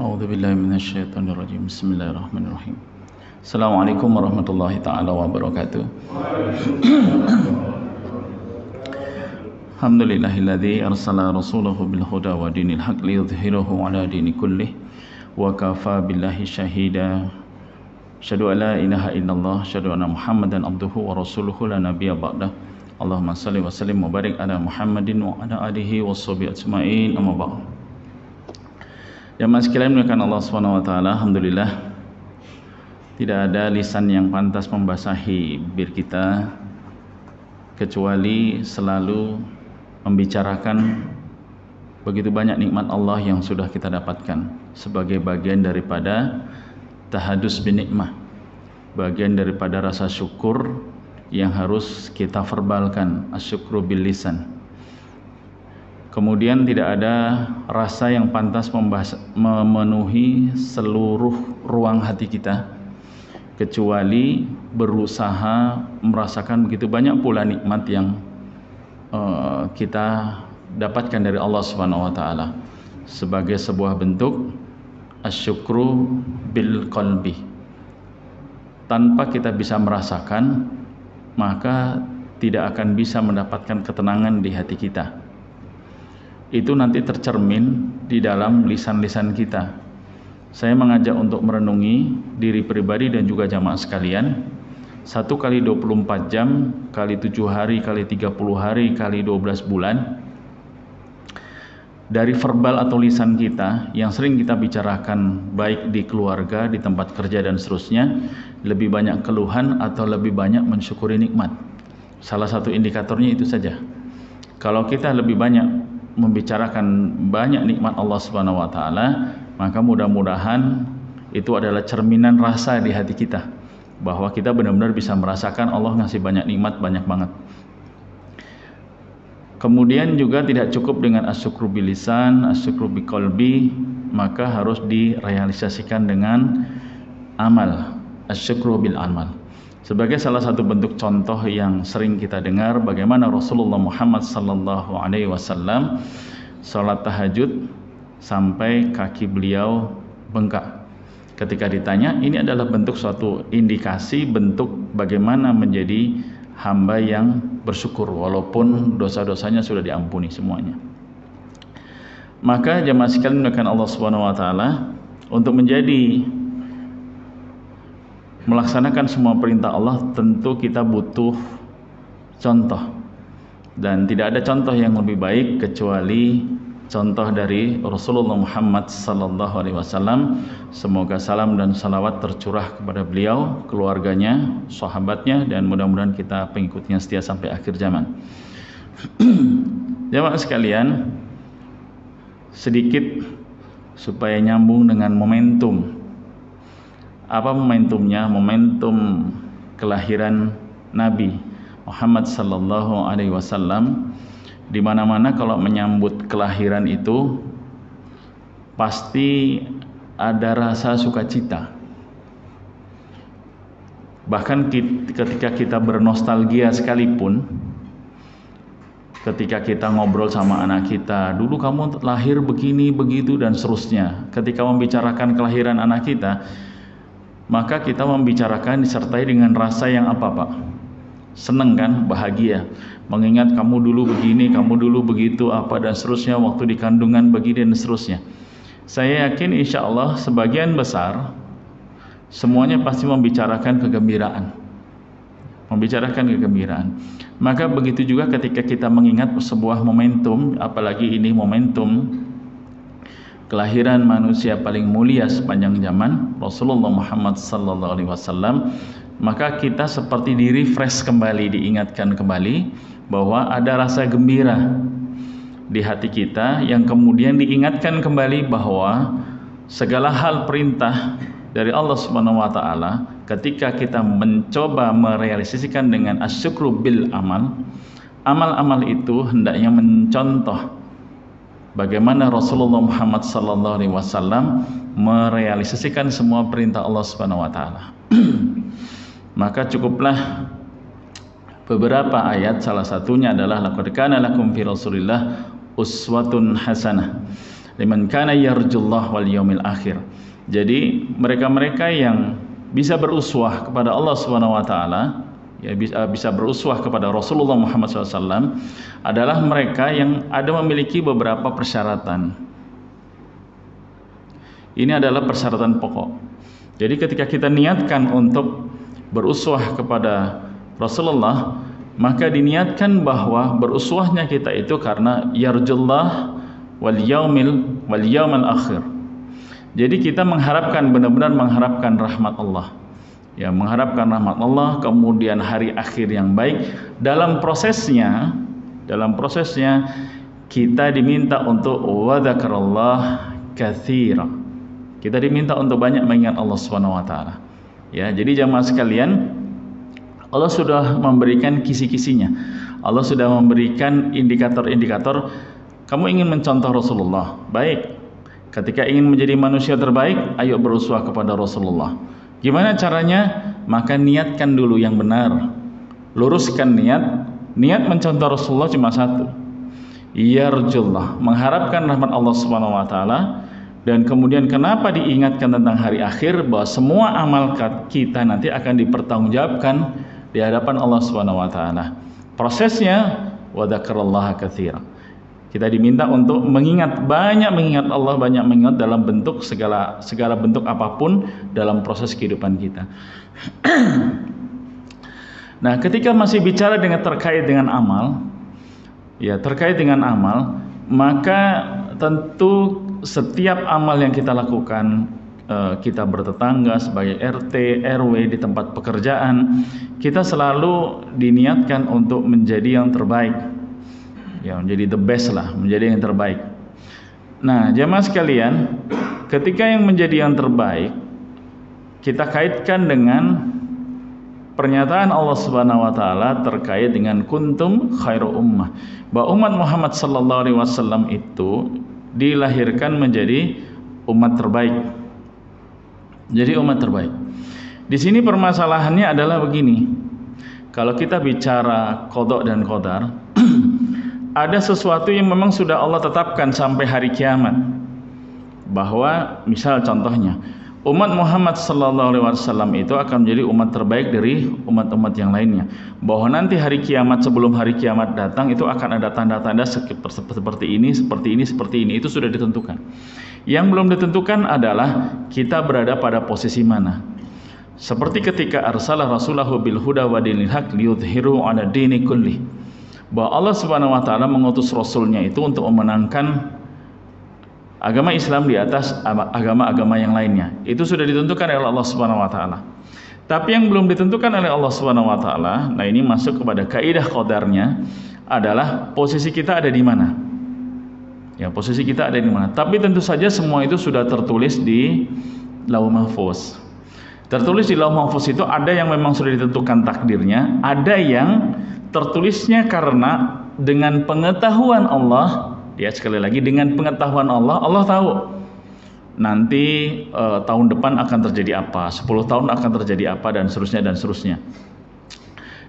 A'udzu billahi minasyaitonir rajim. Bismillahirrahmanirrahim. Assalamualaikum warahmatullahi taala wabarakatuh. Alhamdulillahilladzi arsala rasulahu bil huda wa dinil haq liyudhhirahu ala dini kullih wa kafa billahi syahida. Asyhadu an la ilaha illallah, asyhadu anna Muhammadan abduhu wa rasuluhu la nabiyya ba'dah. Allahumma shalli wa sallim wa barik ala Muhammadin wa ala alihi washabihi ajmain. Amma ba'd. Jamaah sekalian dimuliakan Allah Subhanahu wa taala, alhamdulillah tidak ada lisan yang pantas membasahi bibir kita kecuali selalu membicarakan begitu banyak nikmat Allah yang sudah kita dapatkan sebagai bagian daripada tahadus bin nikmah, bagian daripada rasa syukur yang harus kita verbalkan, asyukru bil lisan. Kemudian tidak ada rasa yang pantas memenuhi seluruh ruang hati kita kecuali berusaha merasakan begitu banyak pula nikmat yang kita dapatkan dari Allah Subhanahu wa taala sebagai sebuah bentuk asyukru bil qalbi. Tanpa kita bisa merasakan, maka tidak akan bisa mendapatkan ketenangan di hati kita. Itu nanti tercermin di dalam lisan-lisan kita. Saya mengajak untuk merenungi diri pribadi dan juga jamaah sekalian. 1 kali 24 jam, kali 7 hari, kali 30 hari, kali 12 bulan. Dari verbal atau lisan kita yang sering kita bicarakan baik di keluarga, di tempat kerja dan seterusnya, lebih banyak keluhan atau lebih banyak mensyukuri nikmat. Salah satu indikatornya itu saja. Kalau kita lebih banyak membicarakan banyak nikmat Allah Subhanahu wa taala, maka mudah-mudahan itu adalah cerminan rasa di hati kita bahwa kita benar-benar bisa merasakan Allah ngasih banyak nikmat, banyak banget. Kemudian juga tidak cukup dengan asyukru bil lisan, asyukru bi qalbi, maka harus direalisasikan dengan amal, asyukru bil amal. Sebagai salah satu bentuk contoh yang sering kita dengar bagaimana Rasulullah Muhammad sallallahu alaihi wasallam salat tahajud sampai kaki beliau bengkak. Ketika ditanya, ini adalah bentuk suatu indikasi bentuk bagaimana menjadi hamba yang bersyukur walaupun dosa-dosanya sudah diampuni semuanya. Maka jemaah sekalian dimuliakan Allah Subhanahu wa taala, untuk menjadi melaksanakan semua perintah Allah tentu kita butuh contoh, dan tidak ada contoh yang lebih baik kecuali contoh dari Rasulullah Muhammad sallallahu alaihi wasallam. Semoga salam dan salawat tercurah kepada beliau, keluarganya, sahabatnya, dan mudah-mudahan kita pengikutnya setia sampai akhir zaman. Jemaah sekalian, sedikit supaya nyambung dengan momentum. Apa momentumnya? Momentum kelahiran Nabi Muhammad sallallahu alaihi wasallam. Di mana-mana kalau menyambut kelahiran itu pasti ada rasa sukacita. Bahkan ketika kita bernostalgia sekalipun, ketika kita ngobrol sama anak kita, dulu kamu lahir begini, begitu, dan seterusnya. Ketika membicarakan kelahiran anak kita, maka kita membicarakan disertai dengan rasa yang apa, Pak? Senang kan? Bahagia. Mengingat kamu dulu begini, kamu dulu begitu, apa dan seterusnya, waktu di kandungan begini dan seterusnya. Saya yakin insya Allah sebagian besar semuanya pasti membicarakan kegembiraan. Membicarakan kegembiraan. Maka begitu juga ketika kita mengingat sebuah momentum, apalagi ini momentum kelahiran manusia paling mulia sepanjang zaman, Rasulullah Muhammad sallallahu alaihi wasallam, maka kita seperti di-refresh kembali, diingatkan kembali bahwa ada rasa gembira di hati kita yang kemudian diingatkan kembali bahwa segala hal perintah dari Allah Subhanahu wa taala ketika kita mencoba merealisasikan dengan asyukru bil amal, amal-amal itu hendaknya mencontoh bagaimana Rasulullah Muhammad sallallahu alaihi wasallam merealisasikan semua perintah Allah Subhanahu wa taala. Maka cukuplah beberapa ayat, salah satunya adalah laqad kana lakum fi Rasulillah uswatun hasanah. Liman kana yarjullah wal yaumil akhir. Jadi mereka-mereka yang bisa beruswah kepada Allah Subhanahu wa taala, ya bisa beruswah kepada Rasulullah Muhammad SAW adalah mereka yang ada memiliki beberapa persyaratan. Ini adalah persyaratan pokok. Jadi ketika kita niatkan untuk beruswah kepada Rasulullah, maka diniatkan bahwa beruswahnya kita itu karena yarjullah wal yaumal akhir. Jadi kita mengharapkan, benar-benar mengharapkan rahmat Allah. Ya, mengharapkan rahmat Allah, kemudian hari akhir yang baik. Dalam prosesnya kita diminta untuk wa dzakarallah katsira. Kita diminta untuk banyak mengingat Allah Subhanahu wa taala. Ya, jadi jamaah sekalian, Allah sudah memberikan kisi-kisinya. Allah sudah memberikan indikator-indikator. Kamu ingin mencontoh Rasulullah, baik. Ketika ingin menjadi manusia terbaik, ayo beruswah kepada Rasulullah. Gimana caranya? Maka niatkan dulu yang benar. Luruskan niat. Niat mencontoh Rasulullah cuma satu. Yarjullah, mengharapkan rahmat Allah Subhanahu wa taala. Dan kemudian kenapa diingatkan tentang hari akhir, bahwa semua amal kita nanti akan dipertanggungjawabkan di hadapan Allah Subhanahu wa taala. Prosesnya wa dzakarallaha katsira. Kita diminta untuk banyak mengingat Allah, banyak mengingat dalam bentuk segala bentuk apapun dalam proses kehidupan kita. Nah, ketika masih bicara terkait dengan amal, maka tentu setiap amal yang kita lakukan, kita bertetangga sebagai RT, RW di tempat pekerjaan, kita selalu diniatkan untuk menjadi yang terbaik. Ya, menjadi the best lah, menjadi yang terbaik. Nah, jamaah sekalian, ketika yang menjadi yang terbaik, kita kaitkan dengan pernyataan Allah Subhanahu wa taala terkait dengan kuntum khairu ummah, bahwa umat Muhammad sallallahu alaihi wasallam itu dilahirkan menjadi umat terbaik. Jadi umat terbaik. Di sini permasalahannya adalah begini. Kalau kita bicara qada dan qadar, ada sesuatu yang memang sudah Allah tetapkan sampai hari kiamat. Bahwa misal contohnya, umat Muhammad sallallahu alaihi wasallam itu akan menjadi umat terbaik dari umat-umat yang lainnya. Bahwa nanti hari kiamat, sebelum hari kiamat datang, itu akan ada tanda-tanda seperti ini. Itu sudah ditentukan. Yang belum ditentukan adalah kita berada pada posisi mana. Seperti ketika arsalah rasulahu bil huda wa dinil haq liyudhiru 'ala dini kulli. Bahwa Allah Subhanahu wa taala mengutus rasulnya itu untuk memenangkan agama Islam di atas agama-agama yang lainnya. Itu sudah ditentukan oleh Allah Subhanahu wa taala. Tapi yang belum ditentukan oleh Allah Subhanahu wa taala, nah ini masuk kepada kaidah qadarnya, adalah posisi kita ada di mana. Ya, posisi kita ada di mana. Tapi tentu saja semua itu sudah tertulis di Lauh Mahfuz. Tertulis di Lauh Mahfuz itu ada yang memang sudah ditentukan takdirnya, ada yang tertulisnya karena dengan pengetahuan Allah, ya sekali lagi dengan pengetahuan Allah, Allah tahu nanti tahun depan akan terjadi apa, 10 tahun akan terjadi apa, dan seterusnya.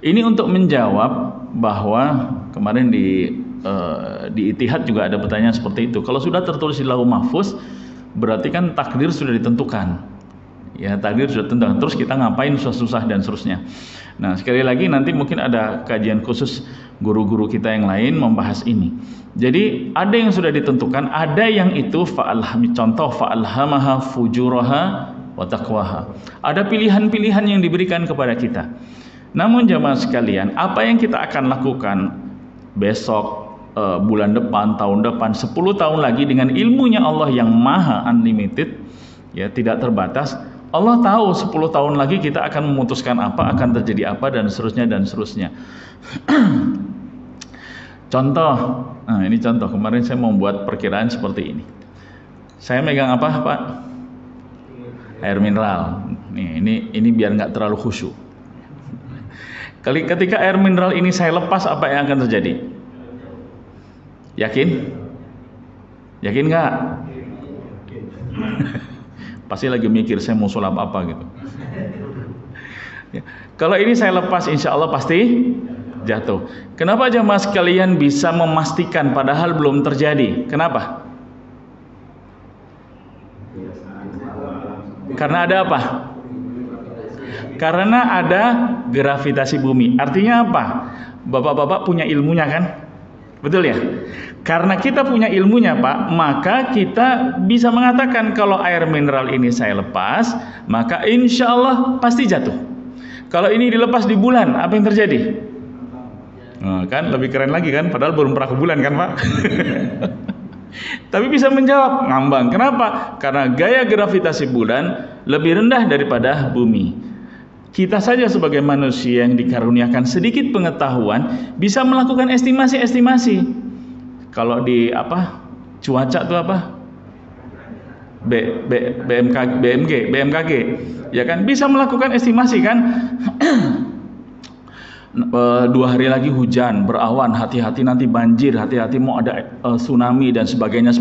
Ini untuk menjawab bahwa kemarin di Ittihad juga ada pertanyaan seperti itu. Kalau sudah tertulis di Lauh Mahfuz, berarti kan takdir sudah ditentukan. Ya, takdir sudah ditentukan. Terus kita ngapain susah-susah dan seterusnya. Nah, sekali lagi nanti mungkin ada kajian khusus guru-guru kita yang lain membahas ini. Jadi ada yang sudah ditentukan, ada yang itu fa'alhamaha fujuraha wa taqwaha. Ada pilihan-pilihan yang diberikan kepada kita. Namun jamaah sekalian, apa yang kita akan lakukan besok, bulan depan, tahun depan, 10 tahun lagi dengan ilmunya Allah yang maha unlimited, ya tidak terbatas. Allah tahu 10 tahun lagi kita akan memutuskan apa, akan terjadi apa, dan seterusnya. Contoh, nah ini contoh, kemarin saya membuat perkiraan seperti ini. Saya megang apa Pak? Air mineral. Nih, ini biar nggak terlalu khusyuk. Ketika air mineral ini saya lepas, apa yang akan terjadi? Yakin? Yakin nggak? Pasti lagi mikir saya mau sulap apa gitu. Ya. Kalau ini saya lepas, insya Allah pasti jatuh. Kenapa jemaah sekalian bisa memastikan padahal belum terjadi? Kenapa? Karena ada apa? Karena ada gravitasi bumi. Artinya apa? Bapak-bapak punya ilmunya kan? Betul ya? Karena kita punya ilmunya Pak, maka kita bisa mengatakan kalau air mineral ini saya lepas, maka insya Allah pasti jatuh. Kalau ini dilepas di bulan, apa yang terjadi? Nah, kan lebih keren lagi kan? Padahal belum pernah ke bulan kan Pak? Tapi bisa menjawab, ngambang. Kenapa? Karena gaya gravitasi bulan lebih rendah daripada bumi. Kita saja sebagai manusia yang dikaruniakan sedikit pengetahuan bisa melakukan estimasi-estimasi. Kalau di cuaca itu apa? BMKG, ya kan bisa melakukan estimasi kan? 2 hari lagi hujan, berawan, hati-hati nanti banjir, hati-hati mau ada tsunami dan sebagainya.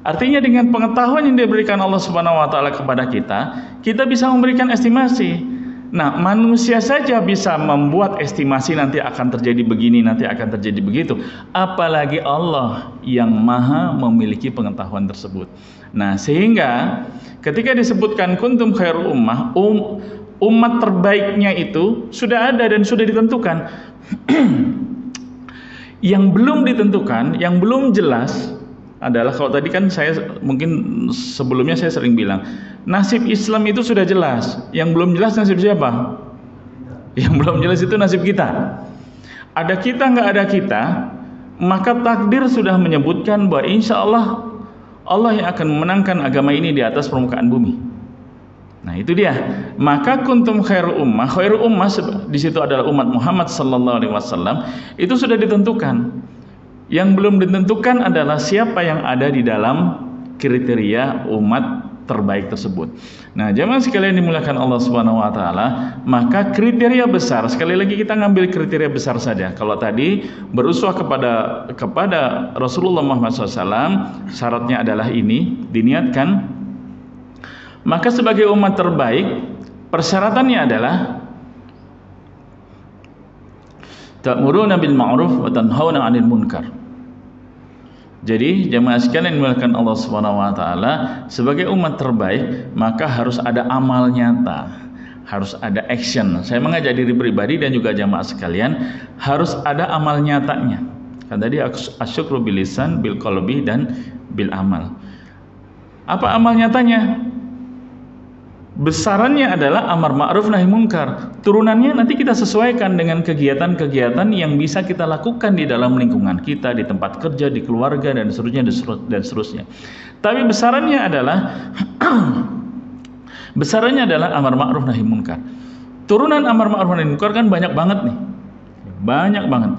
Artinya dengan pengetahuan yang diberikan Allah Subhanahu wa taala kepada kita bisa memberikan estimasi. Nah, manusia saja bisa membuat estimasi nanti akan terjadi begini, nanti akan terjadi begitu. Apalagi Allah yang maha memiliki pengetahuan tersebut. Nah, sehingga ketika disebutkan kuntum khairul ummah, umat terbaiknya itu sudah ada dan sudah ditentukan. Yang belum ditentukan, yang belum jelas adalah, kalau tadi kan saya mungkin sebelumnya saya sering bilang, nasib Islam itu sudah jelas. Yang belum jelas nasib siapa? Yang belum jelas itu nasib kita. Ada kita nggak ada kita, maka takdir sudah menyebutkan bahwa insya Allah Allah yang akan memenangkan agama ini di atas permukaan bumi. Nah itu dia. Maka kuntum khairul ummah di situ adalah umat Muhammad sallallahu alaihi wasallam, itu sudah ditentukan. Yang belum ditentukan adalah siapa yang ada di dalam kriteria umat terbaik tersebut. Nah, jamaah sekalian dimuliakan Allah Subhanahu wa taala, maka kriteria besar, sekali lagi kita ngambil kriteria besar saja. Kalau tadi beruswah kepada Rasulullah Muhammad SAW, syaratnya adalah ini, diniatkan. Maka sebagai umat terbaik, persyaratannya adalah ta'muruna bil ma'ruf wa tanhauna 'anil munkar. Jadi jemaah sekalian dimuliakan Allah Subhanahu wa taala, sebagai umat terbaik maka harus ada amal nyata, harus ada action. Saya mengajak diri pribadi dan juga jemaah sekalian harus ada amal nyatanya. Kan tadi asyukru bil lisan, bil qalbi dan bil amal. Apa amal nyatanya? Besarannya adalah amar ma'ruf nahi munkar. Turunannya nanti kita sesuaikan dengan kegiatan-kegiatan yang bisa kita lakukan di dalam lingkungan kita, di tempat kerja, di keluarga dan seterusnya. Tapi besarannya adalah amar ma'ruf nahi munkar. Turunan amar ma'ruf nahi munkar kan banyak banget nih. Banyak banget.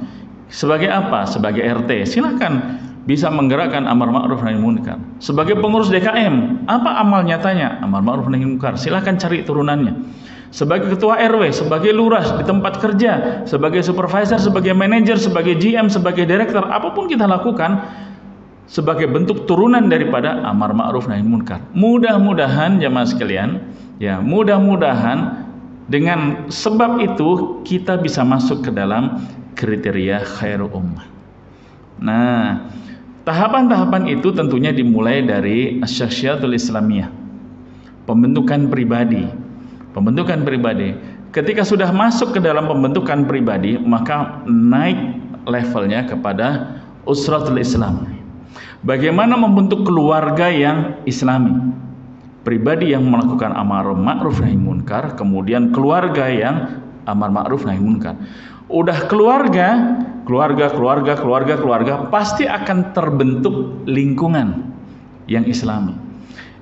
Sebagai apa? Sebagai RT, silahkan bisa menggerakkan amar ma'ruf nahi munkar. Sebagai pengurus DKM, apa amal nyatanya? Amar ma'ruf nahi munkar. Silakan cari turunannya. Sebagai ketua RW, sebagai lurah di tempat kerja, sebagai supervisor, sebagai manajer, sebagai GM, sebagai direktur, apapun kita lakukan sebagai bentuk turunan daripada amar ma'ruf nahi munkar. Mudah-mudahan jemaah sekalian, ya, mudah-mudahan dengan sebab itu kita bisa masuk ke dalam kriteria khairul ummah. Nah, tahapan-tahapan itu tentunya dimulai dari syakhsiyatul islamiyah, pembentukan pribadi. Ketika sudah masuk ke dalam pembentukan pribadi, maka naik levelnya kepada usratul Islam. Bagaimana membentuk keluarga yang islami? Pribadi yang melakukan amar ma'ruf nahi munkar, kemudian keluarga yang amar ma'ruf nahi munkar. Udah keluarga, pasti akan terbentuk lingkungan yang islami.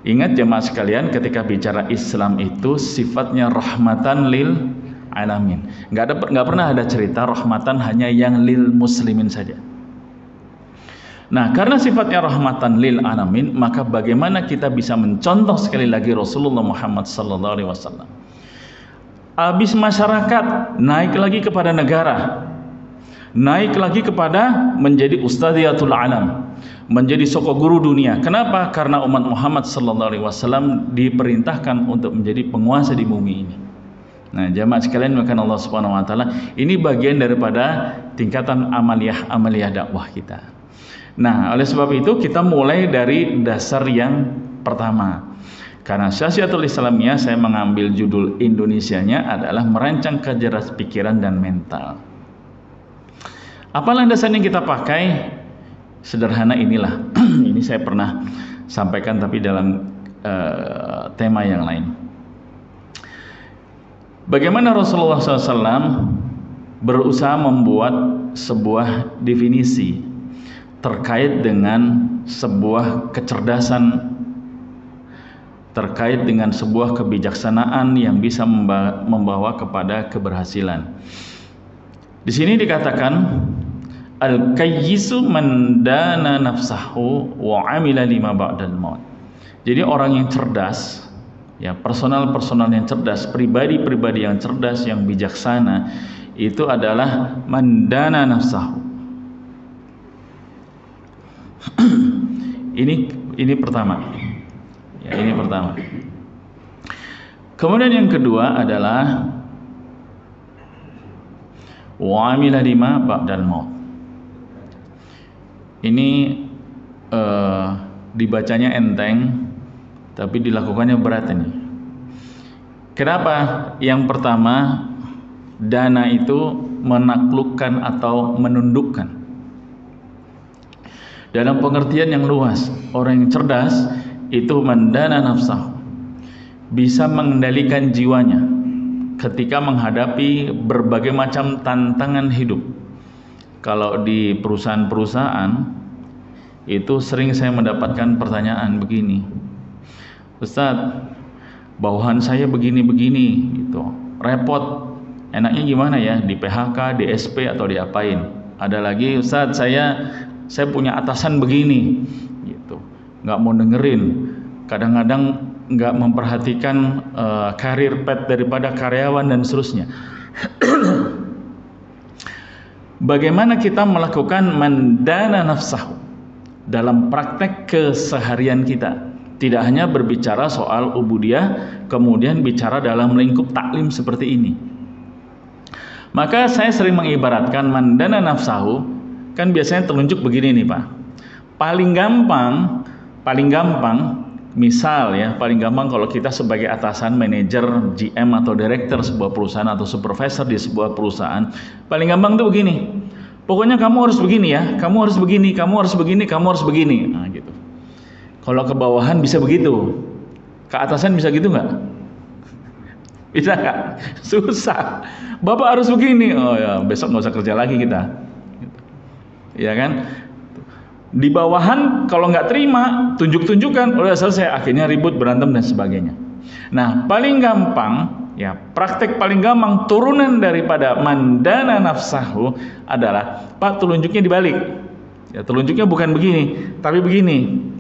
Ingat jemaah sekalian, ketika bicara Islam itu sifatnya rahmatan lil alamin. Nggak pernah ada cerita rahmatan hanya yang lil muslimin saja. Nah, karena sifatnya rahmatan lil alamin, maka bagaimana kita bisa mencontoh sekali lagi Rasulullah Muhammad sallallahu alaihi wasallam. Habis masyarakat, naik lagi kepada negara, naik lagi kepada menjadi ustadziyatul alam, menjadi soko guru dunia. Kenapa? Karena umat Muhammad sallallahu alaihi wasallam diperintahkan untuk menjadi penguasa di bumi ini. Nah, jamaah sekalian maka Allah Subhanahu wa taala, ini bagian daripada tingkatan amaliyah dakwah kita. Nah, oleh sebab itu kita mulai dari dasar yang pertama. Karena Syiasyatul Islamiyah saya mengambil judul Indonesianya adalah merancang kecerdasan pikiran dan mental. Apa landasan yang kita pakai? Sederhana inilah. Ini saya pernah sampaikan tapi dalam tema yang lain. Bagaimana Rasulullah SAW berusaha membuat sebuah definisi terkait dengan sebuah kecerdasan, terkait dengan sebuah kebijaksanaan yang bisa membawa kepada keberhasilan. Di sini dikatakan al-kayyisu man dana nafsahu wa amila lima ba'dal maut. Jadi orang yang cerdas, ya, personal yang cerdas, pribadi yang cerdas, yang bijaksana, itu adalah man dana nafsahu. Ini pertama. Ya, ini pertama. Kemudian yang kedua adalah wa amila lima ba'dal maut. Ini dibacanya enteng tapi dilakukannya berat ini. Kenapa? Yang pertama, dana itu menaklukkan atau menundukkan. Dalam pengertian yang luas, orang yang cerdas itu mendana nafsah, bisa mengendalikan jiwanya ketika menghadapi berbagai macam tantangan hidup. Kalau di perusahaan-perusahaan itu sering saya mendapatkan pertanyaan begini, Ustadz, bawahan saya begini-begini gitu, repot, enaknya gimana ya, di PHK, di SP atau diapain? Ada lagi, Ustadz, saya punya atasan begini gitu, nggak mau dengerin, kadang-kadang nggak memperhatikan karir path daripada karyawan dan seterusnya. Bagaimana kita melakukan mandana nafsahu dalam praktek keseharian kita? Tidak hanya berbicara soal ubudiyah, kemudian bicara dalam lingkup taklim seperti ini. Maka saya sering mengibaratkan mandana nafsahu, kan biasanya telunjuk begini nih Pak. Paling gampang, misal ya, paling gampang kalau kita sebagai atasan, manajer, GM atau direktur sebuah perusahaan atau supervisor di sebuah perusahaan, paling gampang tuh begini. Pokoknya kamu harus begini ya, kamu harus begini, kamu harus begini, kamu harus begini. Nah gitu. Kalau ke bawahan bisa begitu, ke atasan bisa gitu nggak? Bisa nggak? Susah. Bapak harus begini. Oh ya, besok nggak usah kerja lagi kita. Ya kan? Di bawahan kalau nggak terima, tunjuk-tunjukkan, udah selesai, akhirnya ribut, berantem dan sebagainya. Nah, paling gampang, ya praktek paling gampang turunan daripada mandana nafsahu adalah, Pak, telunjuknya dibalik. Ya, telunjuknya bukan begini, tapi begini.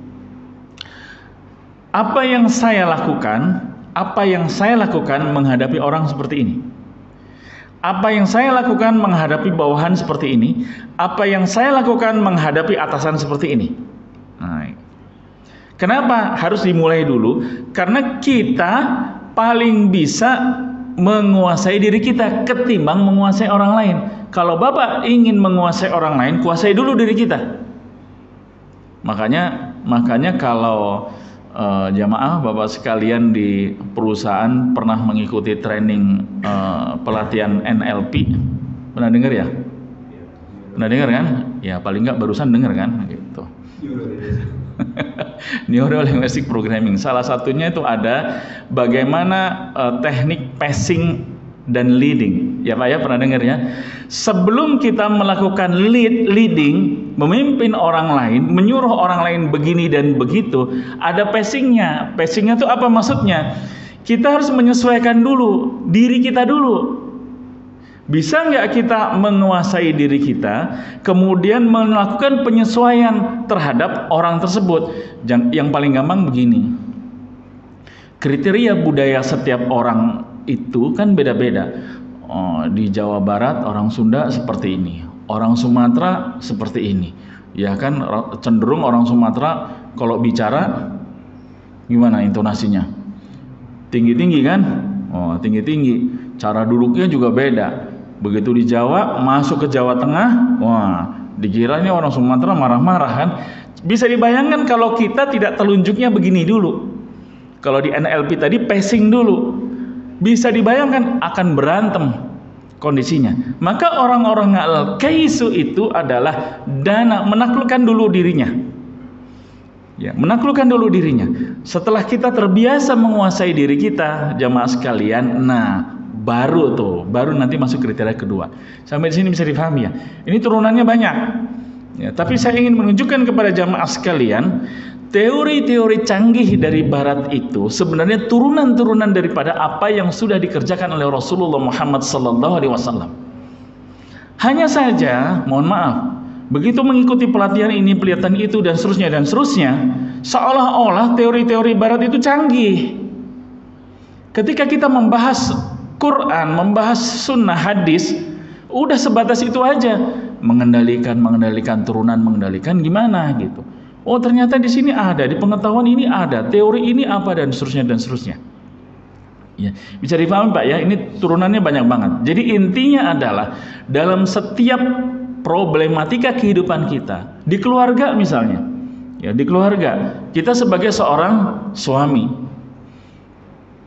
Apa yang saya lakukan menghadapi orang seperti ini? Apa yang saya lakukan menghadapi bawahan seperti ini? Apa yang saya lakukan menghadapi atasan seperti ini? Nah, kenapa harus dimulai dulu? Karena kita paling bisa menguasai diri kita ketimbang menguasai orang lain. Kalau Bapak ingin menguasai orang lain, kuasai dulu diri kita. Makanya kalau jamaah Bapak sekalian di perusahaan pernah mengikuti training pelatihan NLP, pernah dengar ya? Pernah dengar kan? Ya paling nggak barusan dengar kan? Gitu. Neuro Linguistic Programming. Salah satunya itu ada bagaimana teknik passing dan leading. Ya Pak ya, pernah dengar ya? Sebelum kita melakukan leading, memimpin orang lain, menyuruh orang lain begini dan begitu, ada passingnya. Passingnya itu apa maksudnya? Kita harus menyesuaikan dulu diri kita dulu. Bisa nggak kita menguasai diri kita, kemudian melakukan penyesuaian terhadap orang tersebut? Yang paling gampang begini. Kriteria budaya setiap orang itu kan beda-beda. Di Jawa Barat orang Sunda seperti ini, orang Sumatera seperti ini. Ya kan, cenderung orang Sumatera kalau bicara gimana intonasinya? Tinggi-tinggi kan? Tinggi-tinggi. Cara duduknya juga beda. Begitu di Jawa, masuk ke Jawa Tengah, dikira ini orang Sumatera marah-marah kan? Bisa dibayangkan kalau kita tidak telunjuknya begini dulu. Kalau di NLP tadi pacing dulu. Bisa dibayangkan akan berantem kondisinya. Maka orang-orang al-kaisu itu adalah dana, menaklukkan dulu dirinya. Ya, menaklukkan dulu dirinya. Setelah kita terbiasa menguasai diri kita, jamaah sekalian, nah baru nanti masuk kriteria kedua. Sampai di sini bisa difahami ya. Ini turunannya banyak. Ya, tapi saya ingin menunjukkan kepada jamaah sekalian, teori-teori canggih dari barat itu sebenarnya turunan-turunan daripada apa yang sudah dikerjakan oleh Rasulullah Muhammad SAW. Hanya saja, mohon maaf, begitu mengikuti pelatihan ini, pelatihan itu, dan seterusnya, seolah-olah teori-teori barat itu canggih. Ketika kita membahas Quran, membahas sunnah, hadis, udah sebatas itu aja. Mengendalikan turunan, mengendalikan gimana gitu. Oh ternyata di sini ada, di pengetahuan ini ada, teori ini apa, dan seterusnya. Ya, bisa difahami Pak ya, ini turunannya banyak banget. Jadi intinya adalah dalam setiap problematika kehidupan kita, di keluarga misalnya, ya di keluarga, kita sebagai seorang suami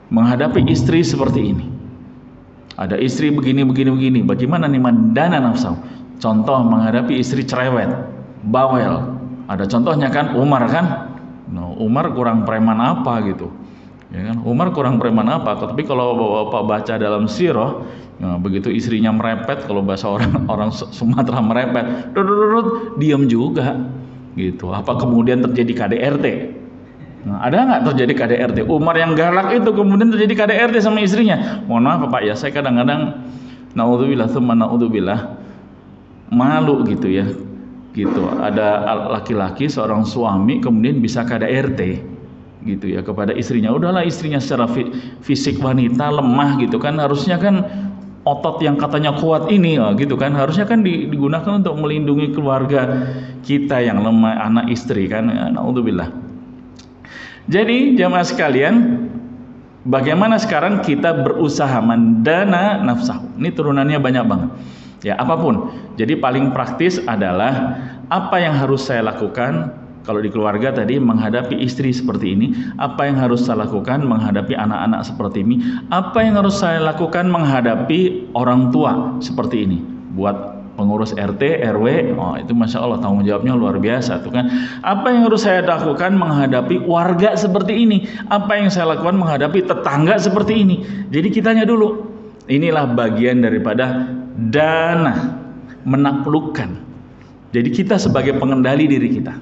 menghadapi istri seperti ini. Ada istri begini, bagaimana nih mandana nafsu? Contoh menghadapi istri cerewet, bawel. Ada contohnya kan Umar kan, nah, Umar kurang preman apa gitu, ya kan? Umar kurang preman apa? Tapi kalau bapak baca dalam sirah, nah, begitu istrinya merepet, kalau bahasa orang Sumatera merepet, diam juga, gitu. Apa kemudian terjadi KDRT? Nah, ada nggak terjadi KDRT? Umar yang galak itu kemudian terjadi KDRT sama istrinya. Mohon maaf Pak ya, saya kadang-kadang naudzubillah tsumma naudzubillah malu gitu ya. Gitu, ada laki-laki seorang suami kemudian bisa KDRT gitu ya kepada istrinya. Udahlah, istrinya secara fisik wanita lemah gitu kan, harusnya kan otot yang katanya kuat ini gitu kan, harusnya kan digunakan untuk melindungi keluarga kita yang lemah, anak istri kan. Naudzubillah. Jadi jamaah sekalian, bagaimana sekarang kita berusaha mendana nafsahu. Ini turunannya banyak banget. Ya, apapun. Jadi paling praktis adalah apa yang harus saya lakukan kalau di keluarga tadi menghadapi istri seperti ini, apa yang harus saya lakukan menghadapi anak-anak seperti ini, apa yang harus saya lakukan menghadapi orang tua seperti ini. Buat pengurus RT, RW, oh itu Masya Allah tanggung jawabnya luar biasa tuh kan. Apa yang harus saya lakukan menghadapi warga seperti ini, apa yang saya lakukan menghadapi tetangga seperti ini. Jadi kitanya dulu, inilah bagian daripada dana, menaklukkan. Jadi kita sebagai pengendali diri kita.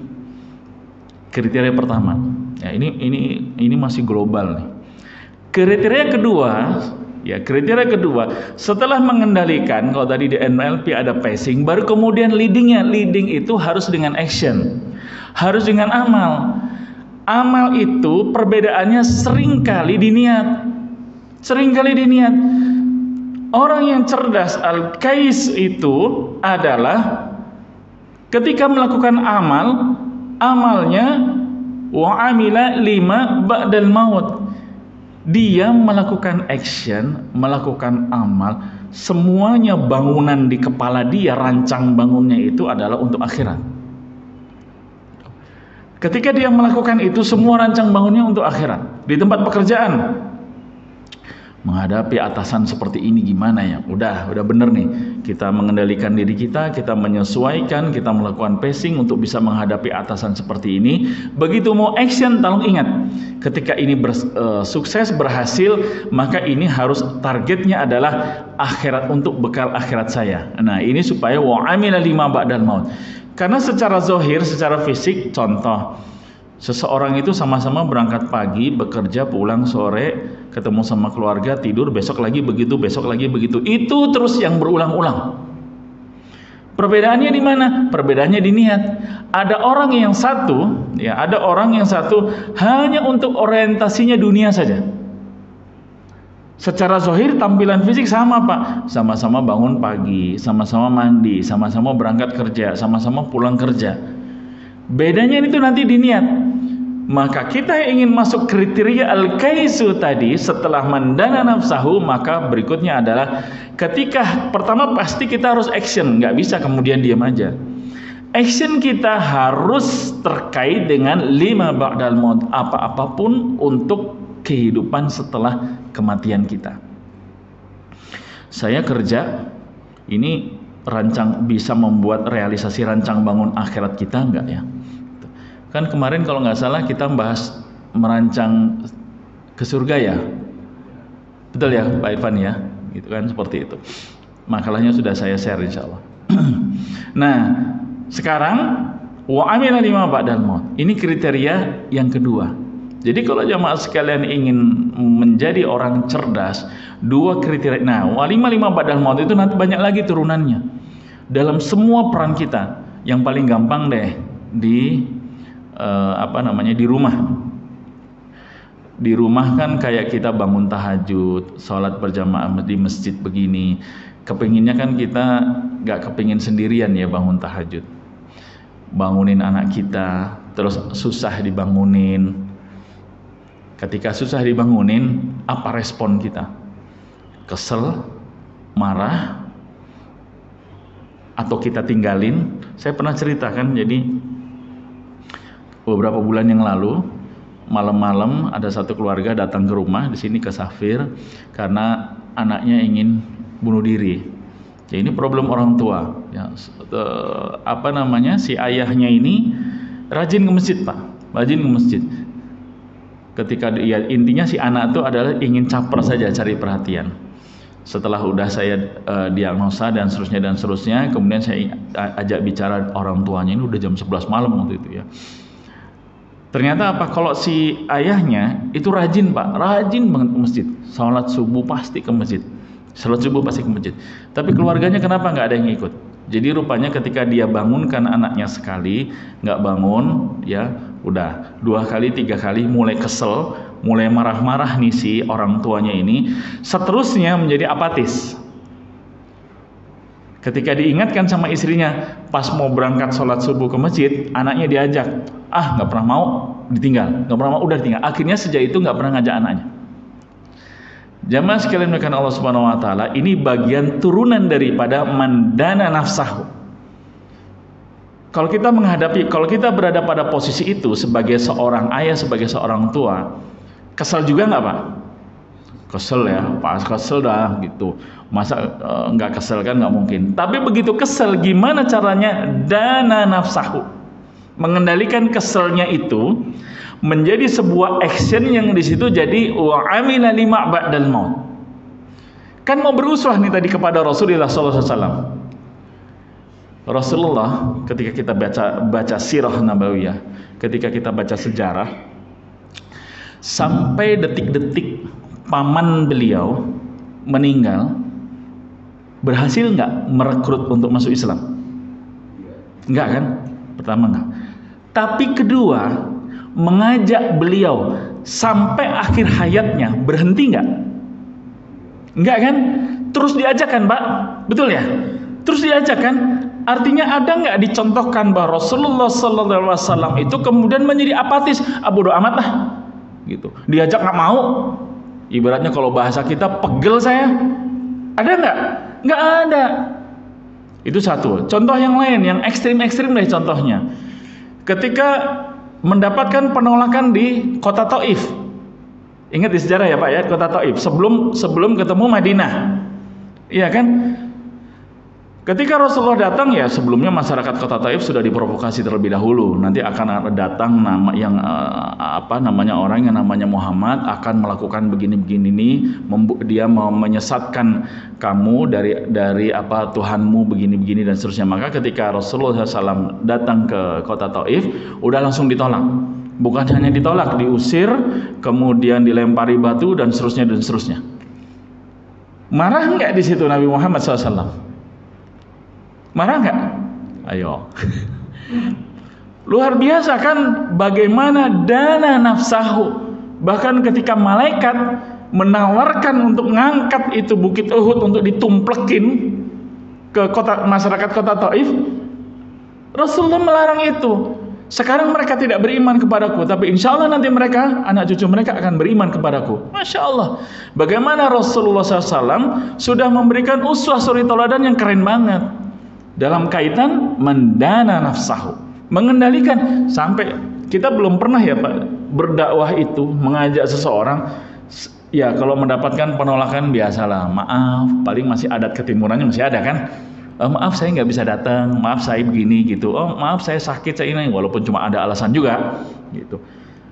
Kriteria pertama. Ya, ini masih global nih. Kriteria kedua, setelah mengendalikan, kalau tadi di NLP ada pacing, baru kemudian leadingnya. Leading itu harus dengan action, harus dengan amal. Amal itu perbedaannya seringkali diniat. Orang yang cerdas al-kais itu adalah ketika melakukan amalnya wa amila lima ba'dal maut. Dia melakukan action, melakukan amal, semuanya bangunan di kepala dia, rancang bangunnya itu adalah untuk akhirat. Ketika dia melakukan itu, semua rancang bangunnya untuk akhirat. Di tempat pekerjaan, menghadapi atasan seperti ini gimana ya? Udah bener nih. Kita mengendalikan diri kita, kita menyesuaikan, kita melakukan pacing untuk bisa menghadapi atasan seperti ini. Begitu mau action, tolong ingat, ketika ini sukses, berhasil, maka ini harus targetnya adalah akhirat, untuk bekal akhirat saya. Nah, ini supaya wa amila lima ba'dal maut. Karena secara zahir, secara fisik, contoh, seseorang itu sama-sama berangkat pagi, bekerja, pulang sore, ketemu sama keluarga, tidur, besok lagi begitu, itu terus yang berulang-ulang. Perbedaannya di mana? Perbedaannya di niat. Ada orang yang satu hanya untuk orientasinya dunia saja. Secara zahir tampilan fisik sama Pak, sama-sama bangun pagi, sama-sama mandi, sama-sama berangkat kerja, sama-sama pulang kerja. Bedanya itu nanti di niat. Maka kita ingin masuk kriteria al-kaisu tadi, setelah mendana nafsahu, maka berikutnya adalah ketika pertama pasti kita harus action, nggak bisa kemudian diam aja. Action kita harus terkait dengan lima ba'dal maut, apa-apapun untuk kehidupan setelah kematian kita. Saya kerja, ini bisa membuat realisasi rancang bangun akhirat kita enggak ya? Kan kemarin kalau nggak salah kita bahas merancang ke surga ya, betul ya Pak Irfan ya, gitu kan, seperti itu. Makalahnya sudah saya share insya Allah. Nah sekarang wa amila lima ba'dal maut, ini kriteria yang kedua. Jadi kalau jamaah sekalian ingin menjadi orang cerdas, dua kriteria. Nah wa lima ba'dal maut itu nanti banyak lagi turunannya dalam semua peran kita. Yang paling gampang deh di di rumah. Di rumah kan kayak kita bangun tahajud, sholat berjamaah di masjid begini. Kepinginnya kan kita gak kepingin sendirian ya bangun tahajud. Bangunin anak kita, terus susah dibangunin. Ketika susah dibangunin, apa respon kita? Kesel, marah, atau kita tinggalin? Saya pernah ceritakan, jadi beberapa bulan yang lalu, malam-malam ada satu keluarga datang ke rumah di sini ke Safir karena anaknya ingin bunuh diri. Ya ini problem orang tua. Ya, si ayahnya ini rajin ke masjid Pak, rajin ke masjid. Ketika intinya si anak itu adalah ingin caper saja, cari perhatian. Setelah udah saya diagnosa dan seterusnya, kemudian saya ajak bicara orang tuanya, ini udah jam 11 malam waktu itu ya. Ternyata apa? Kalau si ayahnya itu rajin Pak, rajin banget ke masjid. Salat subuh pasti ke masjid. Salat subuh pasti ke masjid. Tapi keluarganya kenapa nggak ada yang ikut? Jadi rupanya ketika dia bangunkan anaknya sekali, nggak bangun, ya udah 2 kali 3 kali mulai kesel, mulai marah-marah nih si orang tuanya ini. Seterusnya menjadi apatis. Ketika diingatkan sama istrinya, pas mau berangkat sholat subuh ke masjid, anaknya diajak, nggak pernah mau, ditinggal, nggak pernah mau, udah ditinggal. Akhirnya sejak itu nggak pernah ngajak anaknya. Jamaah sekalian melakukan Allah Subhanahu Wa Taala, ini bagian turunan daripada mandana nafsahu. Kalau kita berada pada posisi itu sebagai seorang ayah, sebagai seorang tua, kesal juga nggak Pak? Kesel ya, pas kesel dah gitu. Masa nggak kesel kan nggak mungkin. Tapi begitu kesel, gimana caranya dana nafsahu, mengendalikan keselnya itu menjadi sebuah action yang di situ jadi wa amila lima ba'dal maut. Kan mau berusaha nih tadi kepada Rasulullah SAW. Rasulullah ketika kita baca sirah nabawiyah, ketika kita baca sejarah, sampai detik-detik paman beliau meninggal, berhasil nggak merekrut untuk masuk Islam? Enggak kan? Pertama enggak. Tapi kedua, mengajak beliau sampai akhir hayatnya, berhenti nggak? Enggak kan? Terus diajak kan Pak? Betul ya? Terus diajak kan? Artinya ada nggak dicontohkan bahwa Rasulullah SAW itu kemudian menjadi apatis, bodo amat lah, gitu. Diajak nggak mau. Ibaratnya kalau bahasa kita, pegel saya. Ada nggak? Nggak ada. Itu satu. Contoh yang lain, yang ekstrim-ekstrim deh contohnya. Ketika mendapatkan penolakan di kota Taif. Ingat di sejarah ya Pak ya, kota Taif. Sebelum ketemu Madinah. Iya kan? Ketika Rasulullah datang, ya sebelumnya masyarakat kota Taif sudah diprovokasi terlebih dahulu. Nanti akan datang orang yang namanya Muhammad akan melakukan begini-begini nih, dia mau menyesatkan kamu dari Tuhanmu begini-begini dan seterusnya. Maka ketika Rasulullah SAW datang ke kota Taif, udah langsung ditolak. Bukan hanya ditolak, diusir, kemudian dilempari batu dan seterusnya. Marah nggak di situ Nabi Muhammad SAW? Marah nggak? Ayo. Luar biasa kan bagaimana dana nafsahu. Bahkan ketika malaikat menawarkan untuk ngangkat itu bukit Uhud untuk ditumplekin ke masyarakat kota Taif, Rasulullah melarang itu. Sekarang mereka tidak beriman kepadaku, tapi insya Allah nanti mereka, anak cucu mereka akan beriman kepadaku. Masya Allah. Bagaimana Rasulullah SAW sudah memberikan uswah suri tauladan yang keren banget dalam kaitan mendana nafsahu, mengendalikan sampai kita belum pernah ya Pak berdakwah itu mengajak seseorang, ya kalau mendapatkan penolakan biasalah, maaf, paling masih adat ketimurannya masih ada kan. Maaf saya nggak bisa datang, maaf saya begini gitu, oh maaf saya sakit saya ini, walaupun cuma ada alasan juga gitu.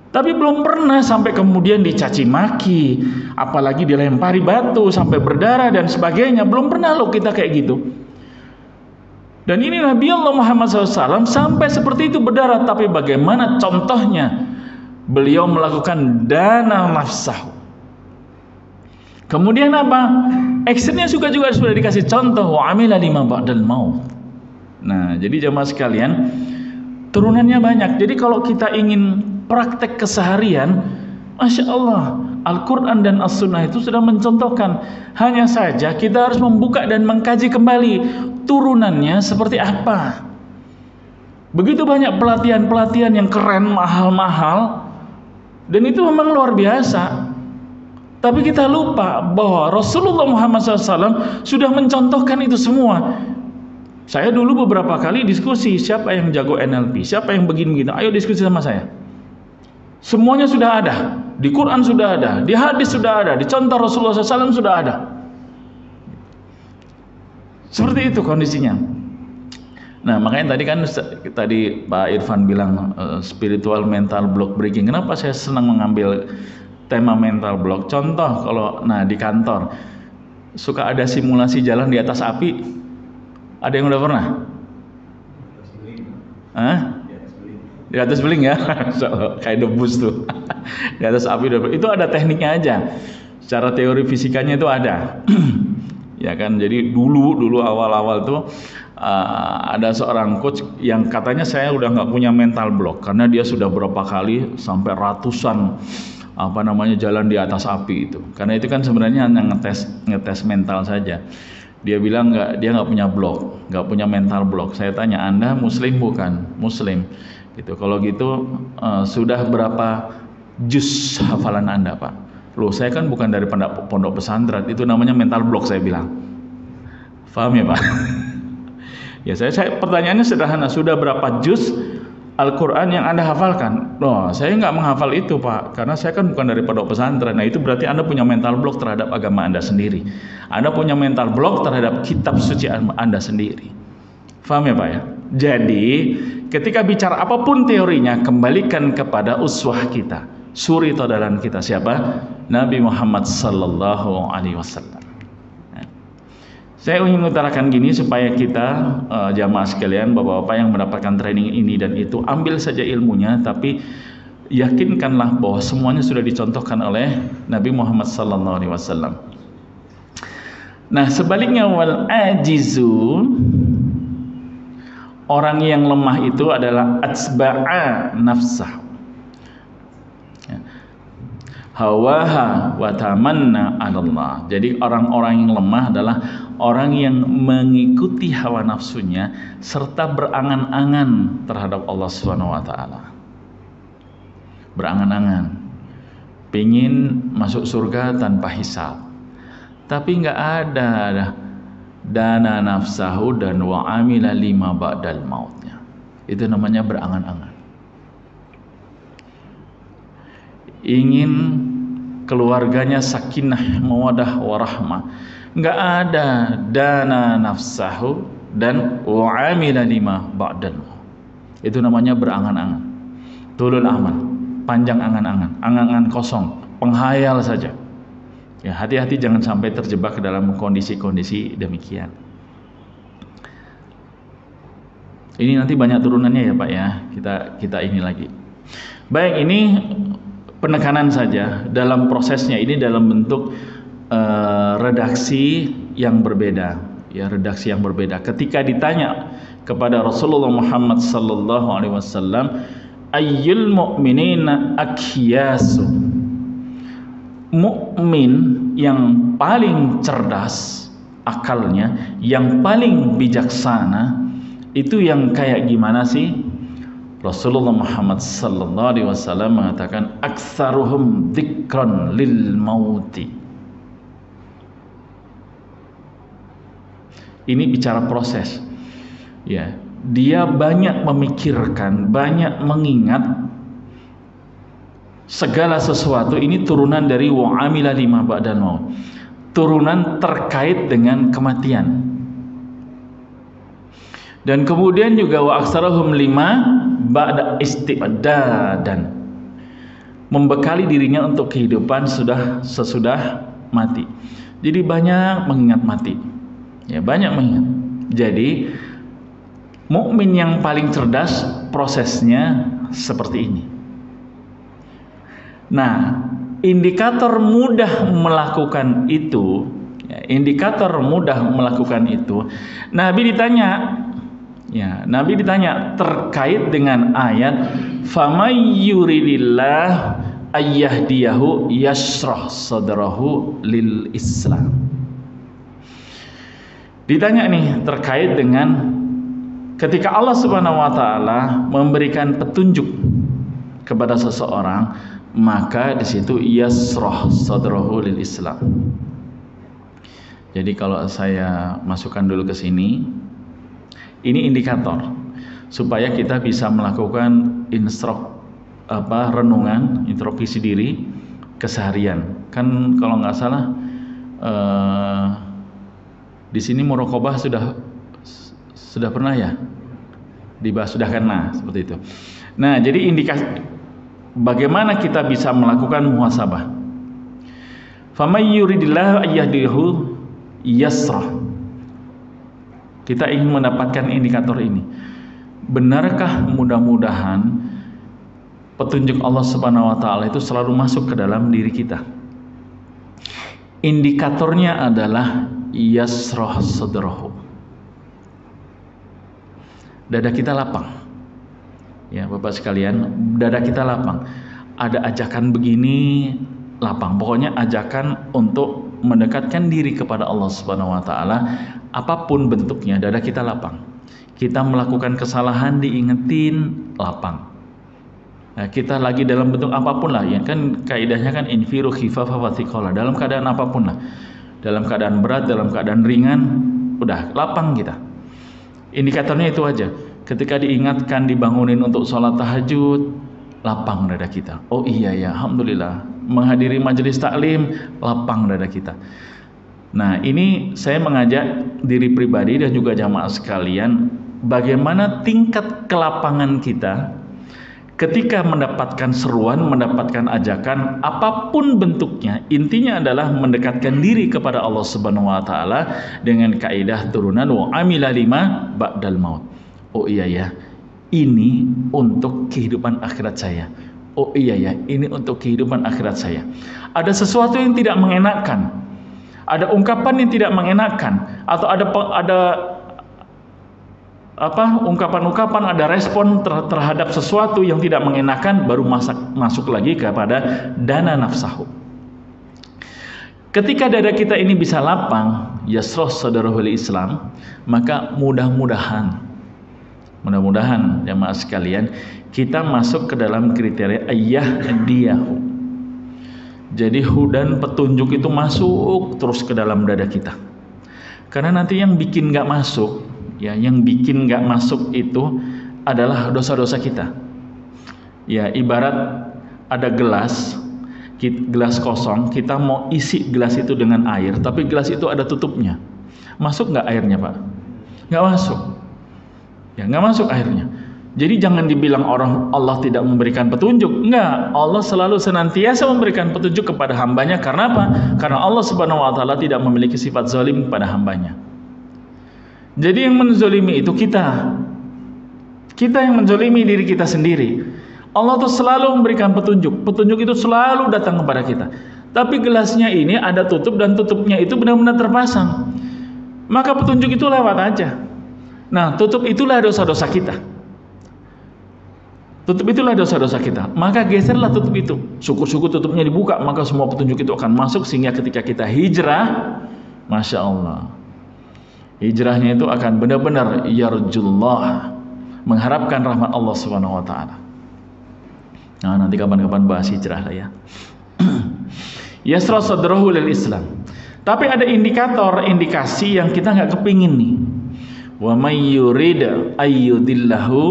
Tapi belum pernah sampai kemudian dicaci maki, apalagi dilempari batu sampai berdarah dan sebagainya. Belum pernah loh kita kayak gitu. Dan ini Nabi Allah Muhammad SAW sampai seperti itu berdarah. Tapi bagaimana contohnya? Beliau melakukan dana nafsahu. Kemudian apa? Actionnya juga sudah dikasih contoh. Wa amila lima ba'dal maut. Nah, jadi jamaah sekalian, turunannya banyak. Jadi kalau kita ingin praktek keseharian, Masya Allah, Al-Quran dan As-Sunnah itu sudah mencontohkan. Hanya saja kita harus membuka dan mengkaji kembali turunannya seperti apa. Begitu banyak pelatihan-pelatihan yang keren, mahal-mahal, dan itu memang luar biasa. Tapi kita lupa bahwa Rasulullah Muhammad SAW sudah mencontohkan itu semua. Saya dulu beberapa kali diskusi, siapa yang jago NLP, siapa yang begini-begini, ayo diskusi sama saya. Semuanya sudah ada, di Quran sudah ada, di hadis sudah ada, di contoh Rasulullah SAW sudah ada. Seperti itu kondisinya. Nah makanya tadi Pak Irfan bilang spiritual mental block breaking. Kenapa saya senang mengambil tema mental block? Contoh kalau di kantor suka ada simulasi jalan di atas api. Ada yang udah pernah? Hah? Di atas beling ya, kayak debus tuh. Di atas api itu ada tekniknya aja. Secara teori fisikanya itu ada. Ya kan, jadi dulu awal-awal tuh ada seorang coach yang katanya saya udah nggak punya mental block karena dia sudah berapa kali sampai ratusan jalan di atas api itu. Karena itu kan sebenarnya hanya ngetes mental saja. Dia bilang dia nggak punya block, nggak punya mental block. Saya tanya, Anda Muslim bukan? Muslim. Gitu. Kalau gitu sudah berapa juz hafalan Anda Pak? Loh saya kan bukan dari pondok pesantren, itu namanya mental block saya bilang. Paham ya Pak? Ya saya pertanyaannya sederhana, sudah berapa juz Al-Quran yang Anda hafalkan? Loh saya nggak menghafal itu Pak, karena saya kan bukan dari pondok pesantren. Nah itu berarti Anda punya mental block terhadap agama Anda sendiri. Anda punya mental block terhadap kitab suci Anda sendiri. Paham ya Pak ya? Jadi ketika bicara apapun teorinya, kembalikan kepada uswah kita, suri teladan kita siapa? Nabi Muhammad sallallahu alaihi wasallam. Saya ingin mengutarakan gini supaya kita jamaah sekalian, bapak-bapak yang mendapatkan training ini dan itu, ambil saja ilmunya, tapi yakinkanlah bahwa semuanya sudah dicontohkan oleh Nabi Muhammad sallallahu alaihi wasallam. Nah, sebaliknya wal ajizu, orang yang lemah itu adalah atsba'a nafsah, hawaha wa tamanna 'ala Allah. Jadi orang-orang yang lemah adalah orang yang mengikuti hawa nafsunya serta berangan-angan terhadap Allah Subhanahu wa taala. Berangan-angan pengin masuk surga tanpa hisab. Tapi enggak ada dana nafsahu dan wa amila lima ba'dal mautnya. Itu namanya berangan-angan. Ingin keluarganya sakinah, mawadah, warahmah. Enggak ada dana nafsahu dan wa amila lima ba'dal maut. Itu namanya berangan-angan. Tulul amal, panjang angan-angan, angan-angan kosong, penghayal saja. Ya, hati-hati jangan sampai terjebak ke dalam kondisi-kondisi demikian. Ini nanti banyak turunannya ya Pak ya. Kita ini lagi. Baik, ini penekanan saja dalam prosesnya, ini dalam bentuk redaksi yang berbeda. Ya, redaksi yang berbeda. Ketika ditanya kepada Rasulullah Muhammad sallallahu alaihi wasallam, ayyul mu'minina akhiyasu, mukmin yang paling cerdas akalnya, yang paling bijaksana, itu yang kayak gimana sih? Rasulullah Muhammad sallallahu alaihi wasallam mengatakan aktsaruhum dzikran lil mauti. Ini bicara proses. Ya, dia banyak memikirkan, banyak mengingat segala sesuatu ini turunan dari wa amila lima ba'dal maut, turunan terkait dengan kematian. Dan kemudian juga wa aksarahum lima ba'da isti'dadan, membekali dirinya untuk kehidupan sesudah mati. Jadi banyak mengingat mati. Ya, banyak mengingat. Jadi mukmin yang paling cerdas prosesnya seperti ini. Nah, indikator mudah melakukan itu, ya, indikator mudah melakukan itu, Nabi ditanya terkait dengan ayat famay yuridillah ayyahdiyahu yashrah sadrahu lil Islam. Ditanya nih terkait dengan ketika Allah Subhanahu wa taala memberikan petunjuk kepada seseorang, maka di situ yashrah sadrahu lil Islam. Jadi kalau saya masukkan dulu ke sini, ini indikator supaya kita bisa melakukan renungan, introspeksi diri keseharian. Kan kalau nggak salah di sini muraqabah sudah pernah ya dibahas, sudah kena seperti itu. Nah, jadi indikasi bagaimana kita bisa melakukan muhasabah. Famay yuridillahu ayyahdihu yasrah. Kita ingin mendapatkan indikator ini. Benarkah mudah-mudahan petunjuk Allah Subhanahu wa taala itu selalu masuk ke dalam diri kita? Indikatornya adalah yasrah sadrahu. Dada kita lapang. Ya, Bapak sekalian, dada kita lapang. Ada ajakan begini, lapang. Pokoknya ajakan untuk mendekatkan diri kepada Allah Subhanahu wa taala, apapun bentuknya, dada kita lapang. Kita melakukan kesalahan diingetin, lapang. Nah, kita lagi dalam bentuk apapun lah, ya kan kaidahnya kan infiru khifafah wa thiqala, dalam keadaan apapun lah. Dalam keadaan berat, dalam keadaan ringan, udah lapang kita. Indikatornya itu aja. Ketika diingatkan, dibangunin untuk sholat tahajud, lapang dada kita. Oh iya ya, alhamdulillah. Menghadiri majelis taklim, lapang dada kita. Nah, ini saya mengajak diri pribadi dan juga jamaah sekalian, bagaimana tingkat kelapangan kita ketika mendapatkan seruan, mendapatkan ajakan apapun bentuknya. Intinya adalah mendekatkan diri kepada Allah Subhanahu wa taala dengan kaidah turunan wa amila lima ba'dal maut. Oh iya ya, ini untuk kehidupan akhirat saya. Oh iya ya, ini untuk kehidupan akhirat saya. Ada sesuatu yang tidak mengenakkan, ada ungkapan yang tidak mengenakkan, atau ada ungkapan-ungkapan, ada respon terhadap sesuatu yang tidak mengenakan, baru masuk lagi kepada dana nafsahu. Ketika dada kita ini bisa lapang, yasroh sadarahul Islam, maka mudah-mudahan jemaah sekalian, kita masuk ke dalam kriteria ayyahdiyahu. Jadi hudan petunjuk itu masuk terus ke dalam dada kita. Karena nanti yang bikin nggak masuk, ya, yang bikin nggak masuk itu adalah dosa-dosa kita. Ya, ibarat ada gelas kosong, kita mau isi gelas itu dengan air, tapi gelas itu ada tutupnya. Masuk nggak airnya, Pak? Nggak masuk. Ya, nggak masuk airnya. Jadi jangan dibilang orang Allah tidak memberikan petunjuk. Enggak, Allah selalu senantiasa memberikan petunjuk kepada hambanya. Karena apa? Karena Allah Subhanahu wa taala tidak memiliki sifat zalim pada hambanya. Jadi yang menzalimi itu kita yang menzalimi diri kita sendiri. Allah tuh selalu memberikan petunjuk. Petunjuk itu selalu datang kepada kita. Tapi gelasnya ini ada tutup, dan tutupnya itu benar-benar terpasang. Maka petunjuk itu lewat aja. Nah, tutup itulah dosa-dosa kita. Tutup itulah dosa-dosa kita. Maka geserlah tutup itu. Syukur-syukur tutupnya dibuka, maka semua petunjuk itu akan masuk, sehingga ketika kita hijrah, Masya Allah, hijrahnya itu akan benar-benar yarjullah, mengharapkan rahmat Allah Subhanahu wa taala. Nah, nanti kapan-kapan bahas hijrah lah ya. Yasra sadrahu lil Islam. Tapi ada indikasi yang kita nggak kepingin nih. Wa may yurid ayyudillahu.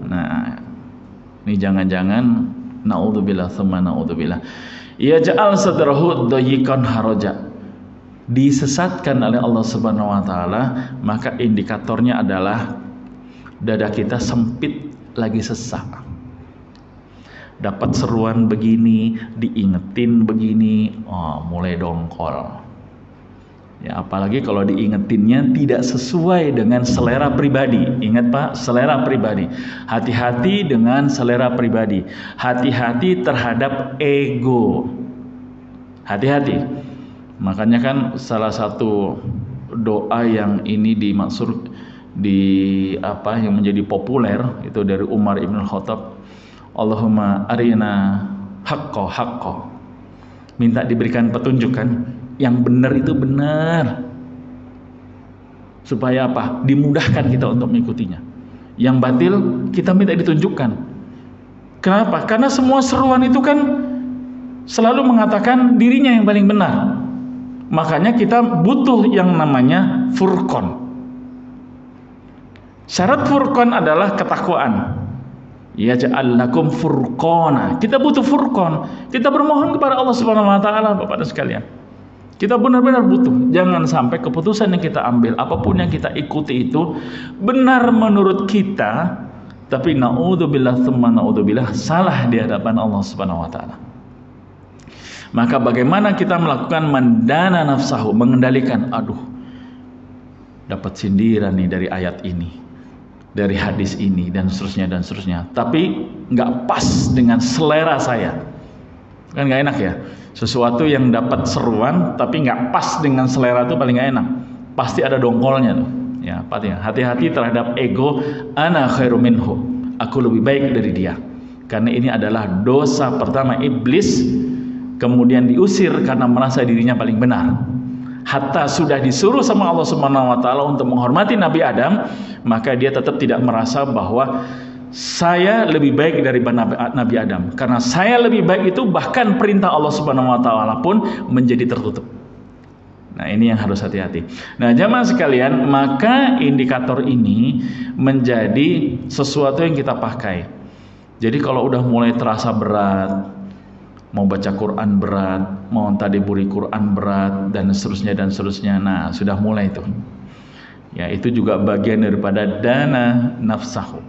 Nah, ini jangan-jangan Naudzubillah, tsumma naudzubillah. Yaj'al sadrahu dayiqan haraja. Disesatkan oleh Allah Subhanahu wa taala, maka indikatornya adalah dada kita sempit lagi sesak. Dapat seruan begini, diingetin begini, mulai dongkol. Ya, apalagi kalau diingetinnya tidak sesuai dengan selera pribadi. Ingat Pak, selera pribadi. Hati-hati dengan selera pribadi. Hati-hati terhadap ego. Hati-hati. Makanya kan salah satu doa yang ini dimaksud yang menjadi populer itu dari Umar Ibn Khattab, Allahumma arina haqqo. Minta diberikan petunjuk kan, yang benar itu benar. Supaya apa? Dimudahkan kita untuk mengikutinya. Yang batil kita minta ditunjukkan. Kenapa? Karena semua seruan itu kan selalu mengatakan dirinya yang paling benar. Makanya kita butuh yang namanya furqan. Syarat furqan adalah ketakwaan. Yaj'al lakum furqana. Kita butuh furqan. Kita bermohon kepada Allah Subhanahu wa taala, Bapak dan sekalian. Kita benar-benar butuh. Jangan sampai keputusan yang kita ambil, apapun yang kita ikuti itu benar menurut kita, tapi naudzubillah tsumma naudzubillah salah di hadapan Allah Subhanahu wa taala. Maka bagaimana kita melakukan mandana nafsahu, mengendalikan, dapat sindiran nih dari ayat ini, dari hadis ini, dan seterusnya, tapi nggak pas dengan selera saya, kan nggak enak ya. Sesuatu yang dapat seruan tapi nggak pas dengan selera itu paling nggak enak, pasti ada dongkolnya tuh. Ya, hati-hati terhadap ego, ana khairu minhu, aku lebih baik dari dia. Karena ini adalah dosa pertama iblis, kemudian diusir karena merasa dirinya paling benar. Hatta sudah disuruh sama Allah Subhanahu wa taala untuk menghormati Nabi Adam, maka dia tetap tidak merasa bahwa saya lebih baik daripada Nabi Adam. Karena saya lebih baik itu bahkan perintah Allah Subhanahu wa taala pun menjadi tertutup. Nah, ini yang harus hati-hati. Nah, jamaah sekalian, maka indikator ini menjadi sesuatu yang kita pakai. Jadi kalau udah mulai terasa berat, mau baca Quran berat, mau tadabburi Quran berat, dan seterusnya, nah sudah mulai itu. Ya, itu juga bagian daripada dana nafsahu.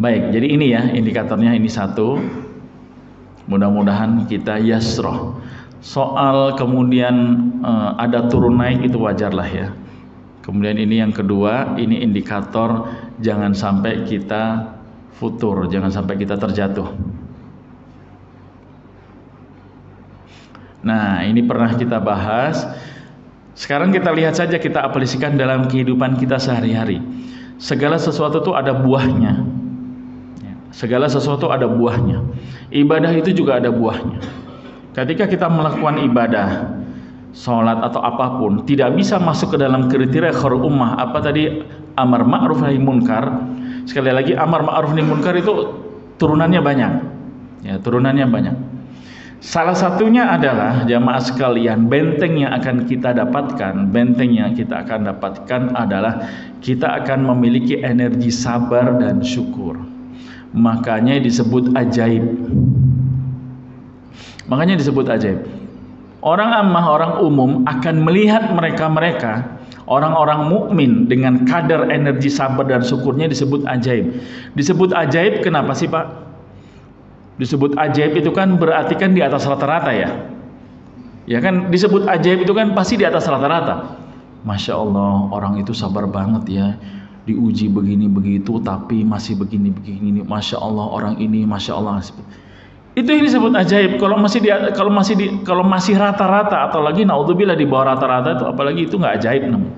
Baik, jadi ini ya indikatornya, ini satu. Mudah-mudahan kita yasroh. Soal kemudian ada turun naik itu wajarlah ya. Kemudian ini yang kedua, ini indikator jangan sampai kita futur, jangan sampai kita terjatuh. Nah, ini pernah kita bahas. Sekarang kita lihat saja, kita aplikasikan dalam kehidupan kita sehari-hari. Segala sesuatu itu ada buahnya. Segala sesuatu ada buahnya. Ibadah itu juga ada buahnya. Ketika kita melakukan ibadah, sholat atau apapun, tidak bisa masuk ke dalam kriteria khairul ummah. Apa tadi? Amar ma'ruf nahi munkar. Sekali lagi, amar ma'ruf nahi munkar itu turunannya banyak. Ya, turunannya banyak. Salah satunya adalah jamaah sekalian, benteng yang kita akan dapatkan adalah kita akan memiliki energi sabar dan syukur. Makanya disebut ajaib. Orang ammah, orang umum akan melihat mereka orang-orang mukmin dengan kadar energi sabar dan syukurnya disebut ajaib. Disebut ajaib kenapa sih Pak? Disebut ajaib itu kan berarti kan di atas rata-rata ya. Ya kan, disebut ajaib itu kan pasti di atas rata-rata. Masya Allah, orang itu sabar banget ya. Diuji begini begitu tapi masih begini. Masya Allah, orang ini Masya Allah. Itu yang disebut ajaib. Kalau masih rata-rata atau lagi naudzubillah di bawah rata-rata itu, apalagi itu nggak ajaib namanya.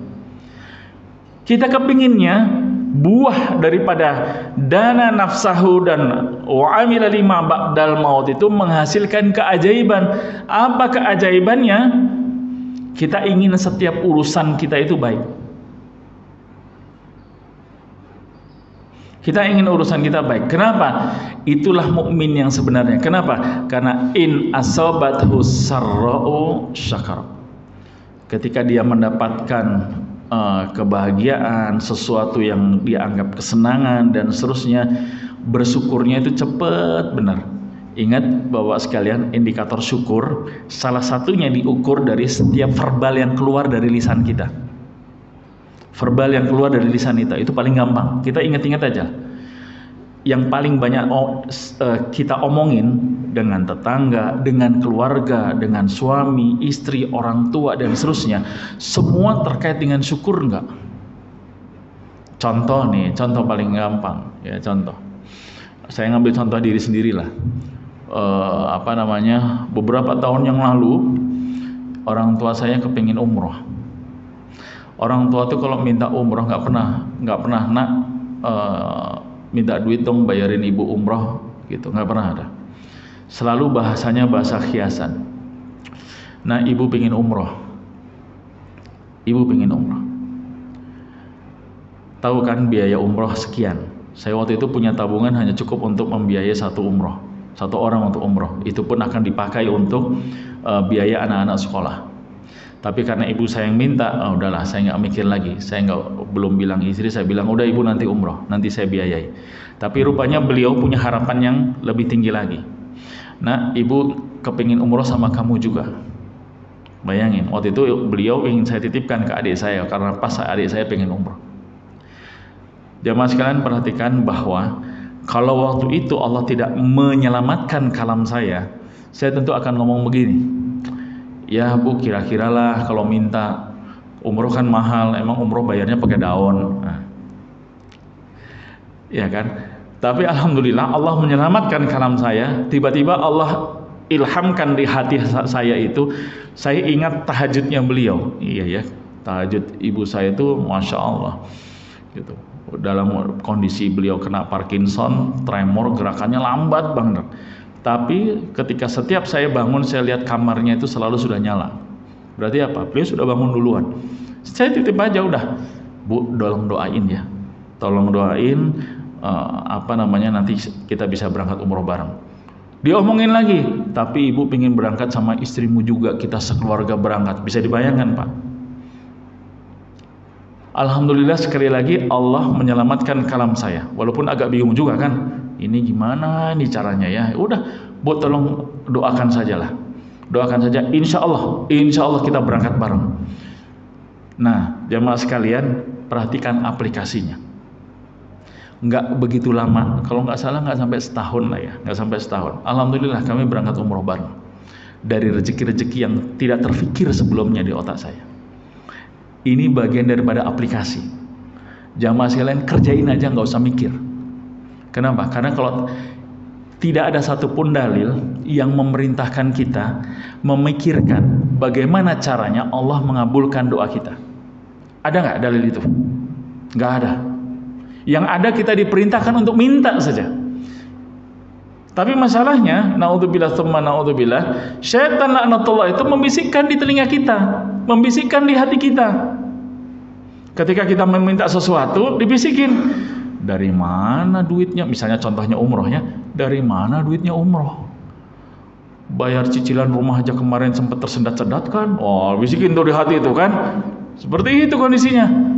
Kita kepinginnya buah daripada dana nafsahu dan wa'amila lima ba'dal maut itu menghasilkan keajaiban. Apa keajaibannya? Kita ingin setiap urusan kita itu baik. Kita ingin urusan kita baik. Kenapa? Itulah mukmin yang sebenarnya. Kenapa? Karena in asabathu sarra'u syakar. Ketika dia mendapatkan kebahagiaan, sesuatu yang dianggap kesenangan dan seterusnya, bersyukurnya itu cepat benar. Ingat bahwa sekalian, indikator syukur salah satunya diukur dari setiap verbal yang keluar dari lisan kita. Verbal yang keluar dari lisan kita itu paling gampang. Kita ingat-ingat aja. Yang paling banyak kita omongin dengan tetangga, dengan keluarga, dengan suami, istri, orang tua dan seterusnya, semua terkait dengan syukur enggak? Contoh nih, contoh paling gampang ya, contoh. Saya ngambil contoh diri sendirilah. Beberapa tahun yang lalu orang tua saya kepingin umroh. Orang tua tuh kalau minta umroh nggak pernah nak minta duit dong bayarin ibu umroh gitu, nggak pernah ada. Selalu bahasanya bahasa khiasan. Nah, ibu pingin umroh. Tahu kan biaya umroh sekian. Saya waktu itu punya tabungan hanya cukup untuk membiayai satu umroh, satu orang untuk umroh. Itu pun akan dipakai untuk biaya anak-anak sekolah. Tapi karena ibu saya yang minta, udahlah saya nggak mikir lagi. Saya belum bilang istri, saya bilang udah ibu nanti umroh, nanti saya biayai. Tapi rupanya beliau punya harapan yang lebih tinggi lagi. Nah, ibu kepingin umroh sama kamu juga. Bayangin, waktu itu beliau ingin saya titipkan ke adik saya karena pas adik saya pengen umroh. Jamaah sekalian perhatikan bahwa kalau waktu itu Allah tidak menyelamatkan kalam saya tentu akan ngomong begini. Ya bu, kira-kira lah kalau minta umroh kan mahal, emang umroh bayarnya pakai daun. Nah, ya kan? Tapi alhamdulillah Allah menyelamatkan kalam saya. Tiba-tiba Allah ilhamkan di hati saya itu, saya ingat tahajudnya beliau. Iya ya, tahajud ibu saya itu masya Allah gitu. Dalam kondisi beliau kena Parkinson, tremor, gerakannya lambat banget. Tapi ketika setiap saya bangun, saya lihat kamarnya itu selalu sudah nyala. Berarti apa? Beliau sudah bangun duluan. Saya titip aja udah, bu, tolong doain ya, tolong doain nanti kita bisa berangkat umroh bareng. Diomongin lagi, tapi ibu pengen berangkat sama istrimu juga, kita sekeluarga berangkat. Bisa dibayangkan Pak? Alhamdulillah sekali lagi Allah menyelamatkan kalam saya. Walaupun agak bingung juga kan, ini gimana nih caranya ya. Udah, buat tolong doakan sajalah. Doakan saja, insya Allah kita berangkat bareng. Nah, jamaah sekalian, perhatikan aplikasinya. Nggak begitu lama, kalau nggak salah nggak sampai setahun lah ya, nggak sampai setahun. Alhamdulillah kami berangkat umroh bareng. Dari rezeki-rezeki yang tidak terfikir sebelumnya di otak saya. Ini bagian daripada aplikasi. Jamaah sekalian, kerjain aja, nggak usah mikir. Kenapa? Karena kalau tidak ada satupun dalil yang memerintahkan kita memikirkan bagaimana caranya Allah mengabulkan doa kita. Ada nggak dalil itu? Nggak ada. Yang ada kita diperintahkan untuk minta saja. Tapi masalahnya, naudzubillah tsumma naudzubillah, syaitan laknatullah itu membisikkan di telinga kita, membisikkan di hati kita. Ketika kita meminta sesuatu, dibisikin, dari mana duitnya? Misalnya contohnya umrohnya, dari mana duitnya umroh? Bayar cicilan rumah aja kemarin sempat tersendat-sendat kan? Oh, bisikin tuh di hati itu kan? Seperti itu kondisinya.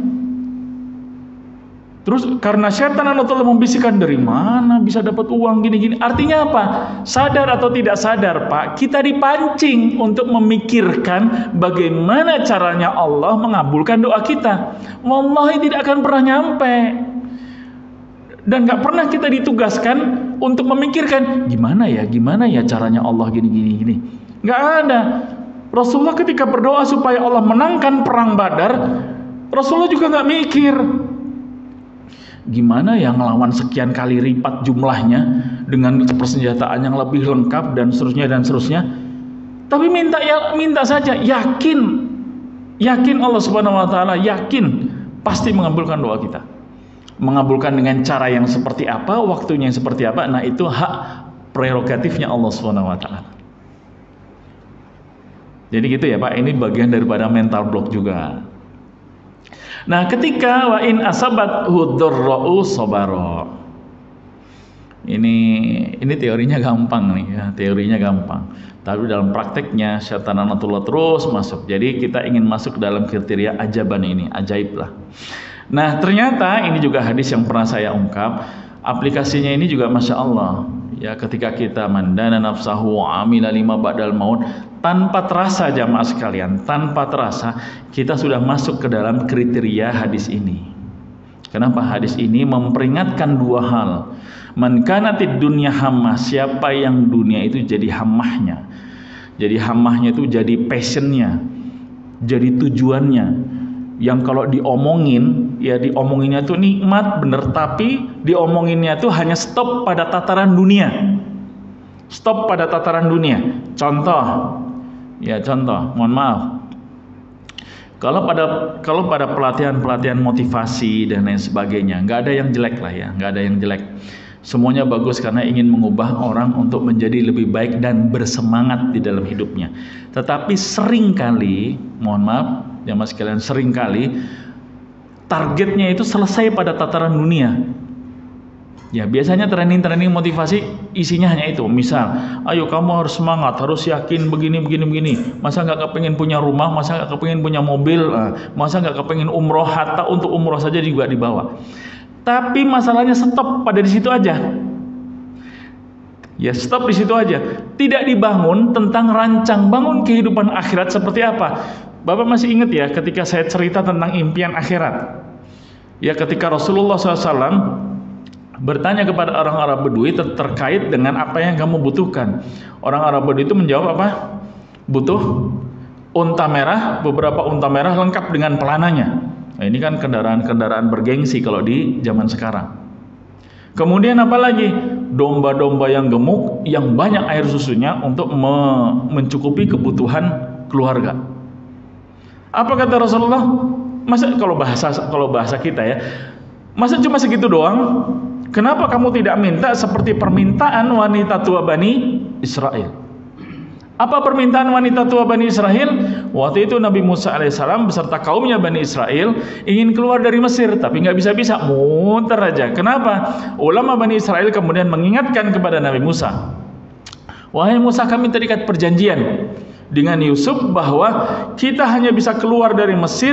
Terus karena syaitan Allah membisikkan, dari mana bisa dapat uang gini-gini. Artinya apa? Sadar atau tidak sadar Pak, kita dipancing untuk memikirkan bagaimana caranya Allah mengabulkan doa kita. Wallahi tidak akan pernah nyampe. Dan gak pernah kita ditugaskan untuk memikirkan gimana ya caranya Allah gini. Gak ada. Rasulullah ketika berdoa supaya Allah menangkan perang Badar, Rasulullah juga gak mikir gimana ya ngelawan sekian kali lipat jumlahnya dengan persenjataan yang lebih lengkap dan seterusnya. Tapi minta saja, yakin Allah Subhanahu wa taala, yakin pasti mengabulkan doa kita. Mengabulkan dengan cara yang seperti apa, waktunya yang seperti apa, nah itu hak prerogatifnya Allah Subhanahu wa taala. Jadi gitu ya Pak, ini bagian daripada mental block juga. Nah, ketika wa in asabat hudurra'u sabara. Ini teorinya gampang nih ya, teorinya gampang. Tapi dalam prakteknya syaitan anatullah terus masuk. Jadi kita ingin masuk ke dalam kriteria ajaban ini, ajaib lah. Nah ternyata ini juga hadis yang pernah saya ungkap. Aplikasinya ini juga masya Allah. Ya ketika kita mandana nafsahu amila lima ba'dal maut, tanpa terasa jamaah sekalian, tanpa terasa kita sudah masuk ke dalam kriteria hadis ini. Kenapa hadis ini memperingatkan dua hal? Man kanatid dunya hammah, siapa yang dunia itu jadi hammahnya. Jadi hammahnya itu jadi passionnya, jadi tujuannya. Yang kalau diomongin, ya diomonginnya itu nikmat bener, tapi diomonginnya itu hanya stop pada tataran dunia. Stop pada tataran dunia. Contoh, mohon maaf. Kalau pada pelatihan motivasi dan lain sebagainya, nggak ada yang jelek lah ya, nggak ada yang jelek. Semuanya bagus karena ingin mengubah orang untuk menjadi lebih baik dan bersemangat di dalam hidupnya. Tetapi seringkali, mohon maaf, jamaah sekalian, seringkali targetnya itu selesai pada tataran dunia. Ya biasanya training motivasi isinya hanya itu. Misal, ayo kamu harus semangat, harus yakin begini. Masa nggak kepengen punya rumah, masa nggak kepengen punya mobil, masa nggak kepengen umroh, hatta untuk umroh saja juga dibawa. Tapi masalahnya stop pada di situ aja. Ya stop di situ aja. Tidak dibangun tentang rancang bangun kehidupan akhirat seperti apa. Bapak masih ingat ya ketika saya cerita tentang impian akhirat. Ya ketika Rasulullah SAW bertanya kepada orang Arab Bedui terkait dengan apa yang kamu butuhkan. Orang Arab Bedui itu menjawab apa? Butuh unta merah, beberapa unta merah lengkap dengan pelananya. Nah, ini kan kendaraan bergengsi kalau di zaman sekarang. Kemudian apa lagi? Domba-domba yang gemuk, yang banyak air susunya untuk mencukupi kebutuhan keluarga. Apa kata Rasulullah? Masa kalau bahasa kita ya, masa cuma segitu doang? Kenapa kamu tidak minta seperti permintaan wanita tua Bani Israel? Apa permintaan wanita tua Bani Israel? Waktu itu Nabi Musa alaihissalam beserta kaumnya Bani Israel ingin keluar dari Mesir, tapi nggak bisa, muter aja. Kenapa? Ulama Bani Israel kemudian mengingatkan kepada Nabi Musa, wahai Musa, kami terikat perjanjian dengan Yusuf bahwa kita hanya bisa keluar dari Mesir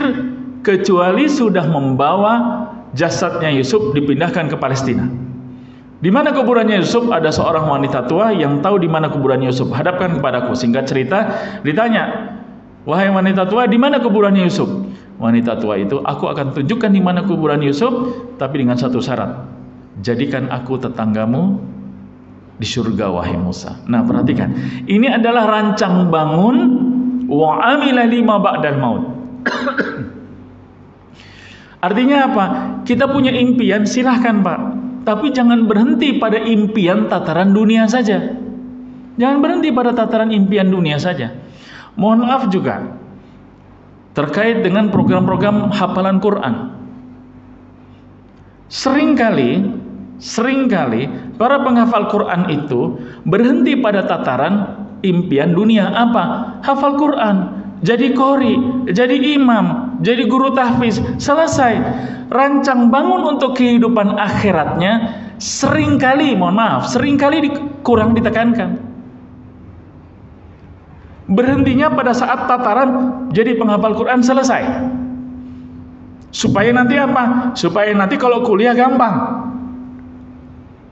kecuali sudah membawa jasadnya Yusuf dipindahkan ke Palestina. Di mana kuburannya Yusuf? Ada seorang wanita tua yang tahu di mana kuburannya Yusuf. Hadapkan kepadaku. Singkat cerita, ditanya, wahai wanita tua, di mana kuburannya Yusuf? Wanita tua itu, aku akan tunjukkan di mana kuburan Yusuf, tapi dengan satu syarat. Jadikan aku tetanggamu di surga, wahai Musa. Nah, perhatikan. Ini adalah rancang bangun wa amila lima ba'dal maut. Artinya apa? Kita punya impian, silahkan Pak. Tapi jangan berhenti pada impian tataran dunia saja. Jangan berhenti pada tataran impian dunia saja. Mohon maaf juga terkait dengan program-program hafalan Quran. Seringkali para penghafal Quran itu berhenti pada tataran impian dunia. Apa? Hafal Quran, jadi qori, jadi imam, jadi guru tahfiz, selesai. Rancang bangun untuk kehidupan akhiratnya seringkali kurang ditekankan. Berhentinya pada saat tataran jadi penghafal Quran selesai. Supaya nanti apa? Supaya nanti kalau kuliah gampang.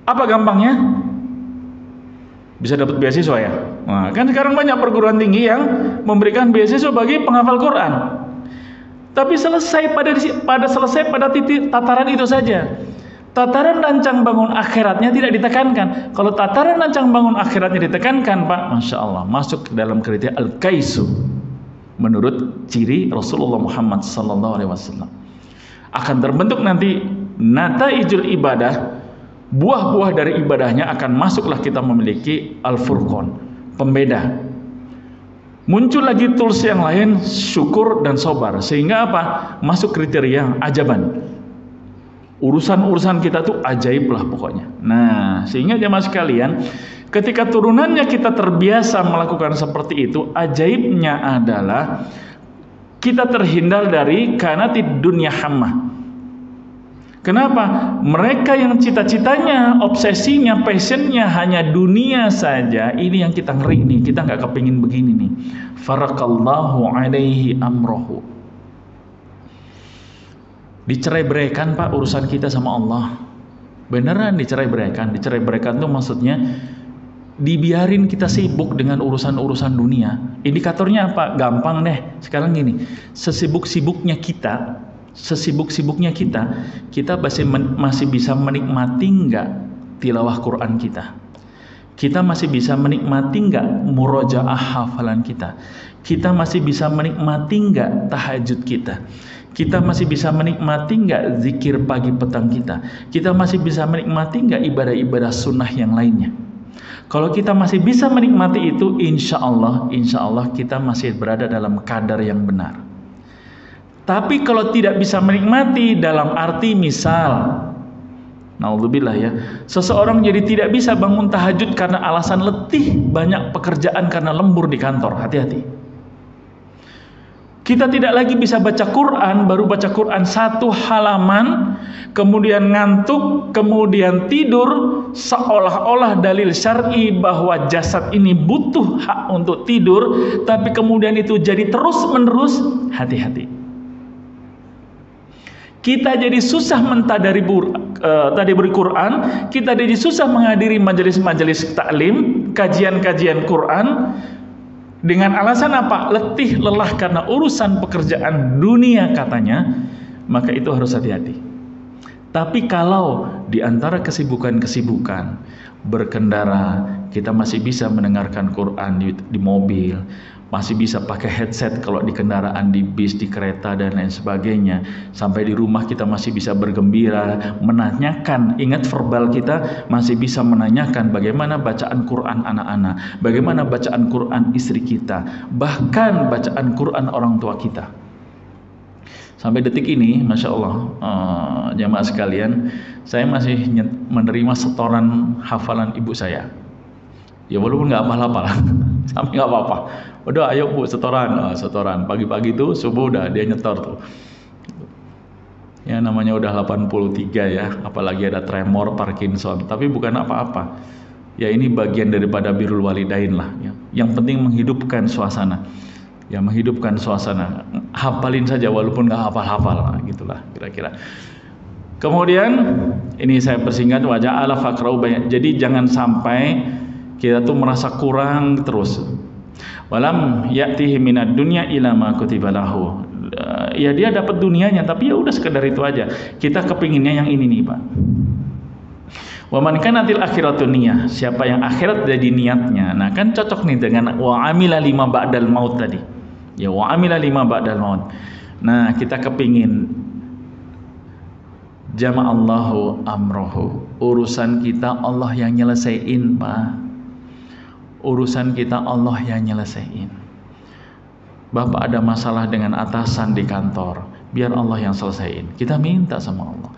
Apa gampangnya? Bisa dapat beasiswa ya. Nah, kan sekarang banyak perguruan tinggi yang memberikan beasiswa bagi penghafal Quran. Tapi selesai pada titik tataran itu saja. Tataran rancang bangun akhiratnya tidak ditekankan. Kalau tataran rancang bangun akhiratnya ditekankan, Pak, masya Allah, masuk ke dalam kriteria al-kaisu. Menurut ciri Rasulullah Muhammad SAW, akan terbentuk nanti nataijul ibadah, buah-buah dari ibadahnya akan masuklah kita memiliki al-furqan, pembeda. Muncul lagi tools yang lain, syukur dan sabar, sehingga apa? Masuk kriteria ajaban. Urusan-urusan kita tuh ajaib lah pokoknya. Nah, sehingga jemaah sekalian, ketika turunannya kita terbiasa melakukan seperti itu, ajaibnya adalah kita terhindar dari kanatid dunya hammah. Kenapa? Mereka yang cita-citanya, obsesinya, passionnya hanya dunia saja, ini yang kita ngeri nih, kita nggak kepingin begini nih. Farakallahu alaihi amrohu. Dicerai-beraikan Pak urusan kita sama Allah. Beneran dicerai-beraikan. Dicerai-beraikan itu maksudnya dibiarin kita sibuk dengan urusan-urusan dunia. Indikatornya apa? Gampang deh. Sekarang gini, sesibuk-sibuknya kita masih bisa menikmati nggak tilawah Quran kita? Kita masih bisa menikmati nggak murojaah hafalan kita? Kita masih bisa menikmati nggak tahajud kita? Kita masih bisa menikmati nggak zikir pagi petang kita? Kita masih bisa menikmati nggak ibadah-ibadah sunnah yang lainnya? Kalau kita masih bisa menikmati itu, insya Allah kita masih berada dalam kadar yang benar. Tapi kalau tidak bisa menikmati dalam arti misal, naudzubillah ya, seseorang jadi tidak bisa bangun tahajud karena alasan letih, banyak pekerjaan karena lembur di kantor, hati-hati. Kita tidak lagi bisa baca Quran, baru baca Quran 1 halaman, kemudian ngantuk, kemudian tidur, seolah-olah dalil syar'i bahwa jasad ini butuh hak untuk tidur, tapi kemudian itu jadi terus-menerus, hati-hati. Kita jadi susah mentadaburi Quran, kita jadi susah menghadiri majelis-majelis taklim, kajian-kajian Quran, dengan alasan apa? Letih, lelah karena urusan pekerjaan dunia katanya, maka itu harus hati-hati. Tapi kalau di antara kesibukan-kesibukan berkendara, kita masih bisa mendengarkan Quran di mobil, masih bisa pakai headset kalau di kendaraan, di bis, di kereta dan lain sebagainya. Sampai di rumah kita masih bisa bergembira, menanyakan, ingat verbal kita masih bisa menanyakan bagaimana bacaan Quran anak-anak, bagaimana bacaan Quran istri kita, bahkan bacaan Quran orang tua kita. Sampai detik ini, Masya Allah, jamaah sekalian, saya masih menerima setoran hafalan ibu saya. Ya walaupun nggak hafal-hafal, tapi nggak apa-apa. Udah ayo Bu setoran, setoran. Pagi-pagi tuh subuh udah dia nyetor tuh. Ya namanya udah 83 ya, apalagi ada tremor, Parkinson. Tapi bukan apa-apa. Ya ini bagian daripada birrul walidain lah. Ya. Yang penting menghidupkan suasana. Ya menghidupkan suasana. Hafalin saja walaupun nggak hafal-hafal, nah, gitulah kira-kira. Kemudian ini saya persingkat wajah ala fakrau banyak. Jadi jangan sampai kita tuh merasa kurang terus. Walam ya'tihi minad dunya ila ma kutiba lahu. Ya dia dapat dunianya tapi ya udah sekedar itu aja. Kita kepinginnya yang ini nih, Pak. Wa man kanatil akhiratun niyah. Siapa yang akhirat jadi niatnya. Nah, kan cocok nih dengan wa amila lima ba'dal maut tadi. Ya wa amila lima ba'dal maut. Nah, kita kepingin jama'allahu amrohu. Urusan kita Allah yang nyelesain, Pak. Urusan kita Allah yang nyelesain. Bapak ada masalah dengan atasan di kantor, biar Allah yang selesaiin. Kita minta sama Allah.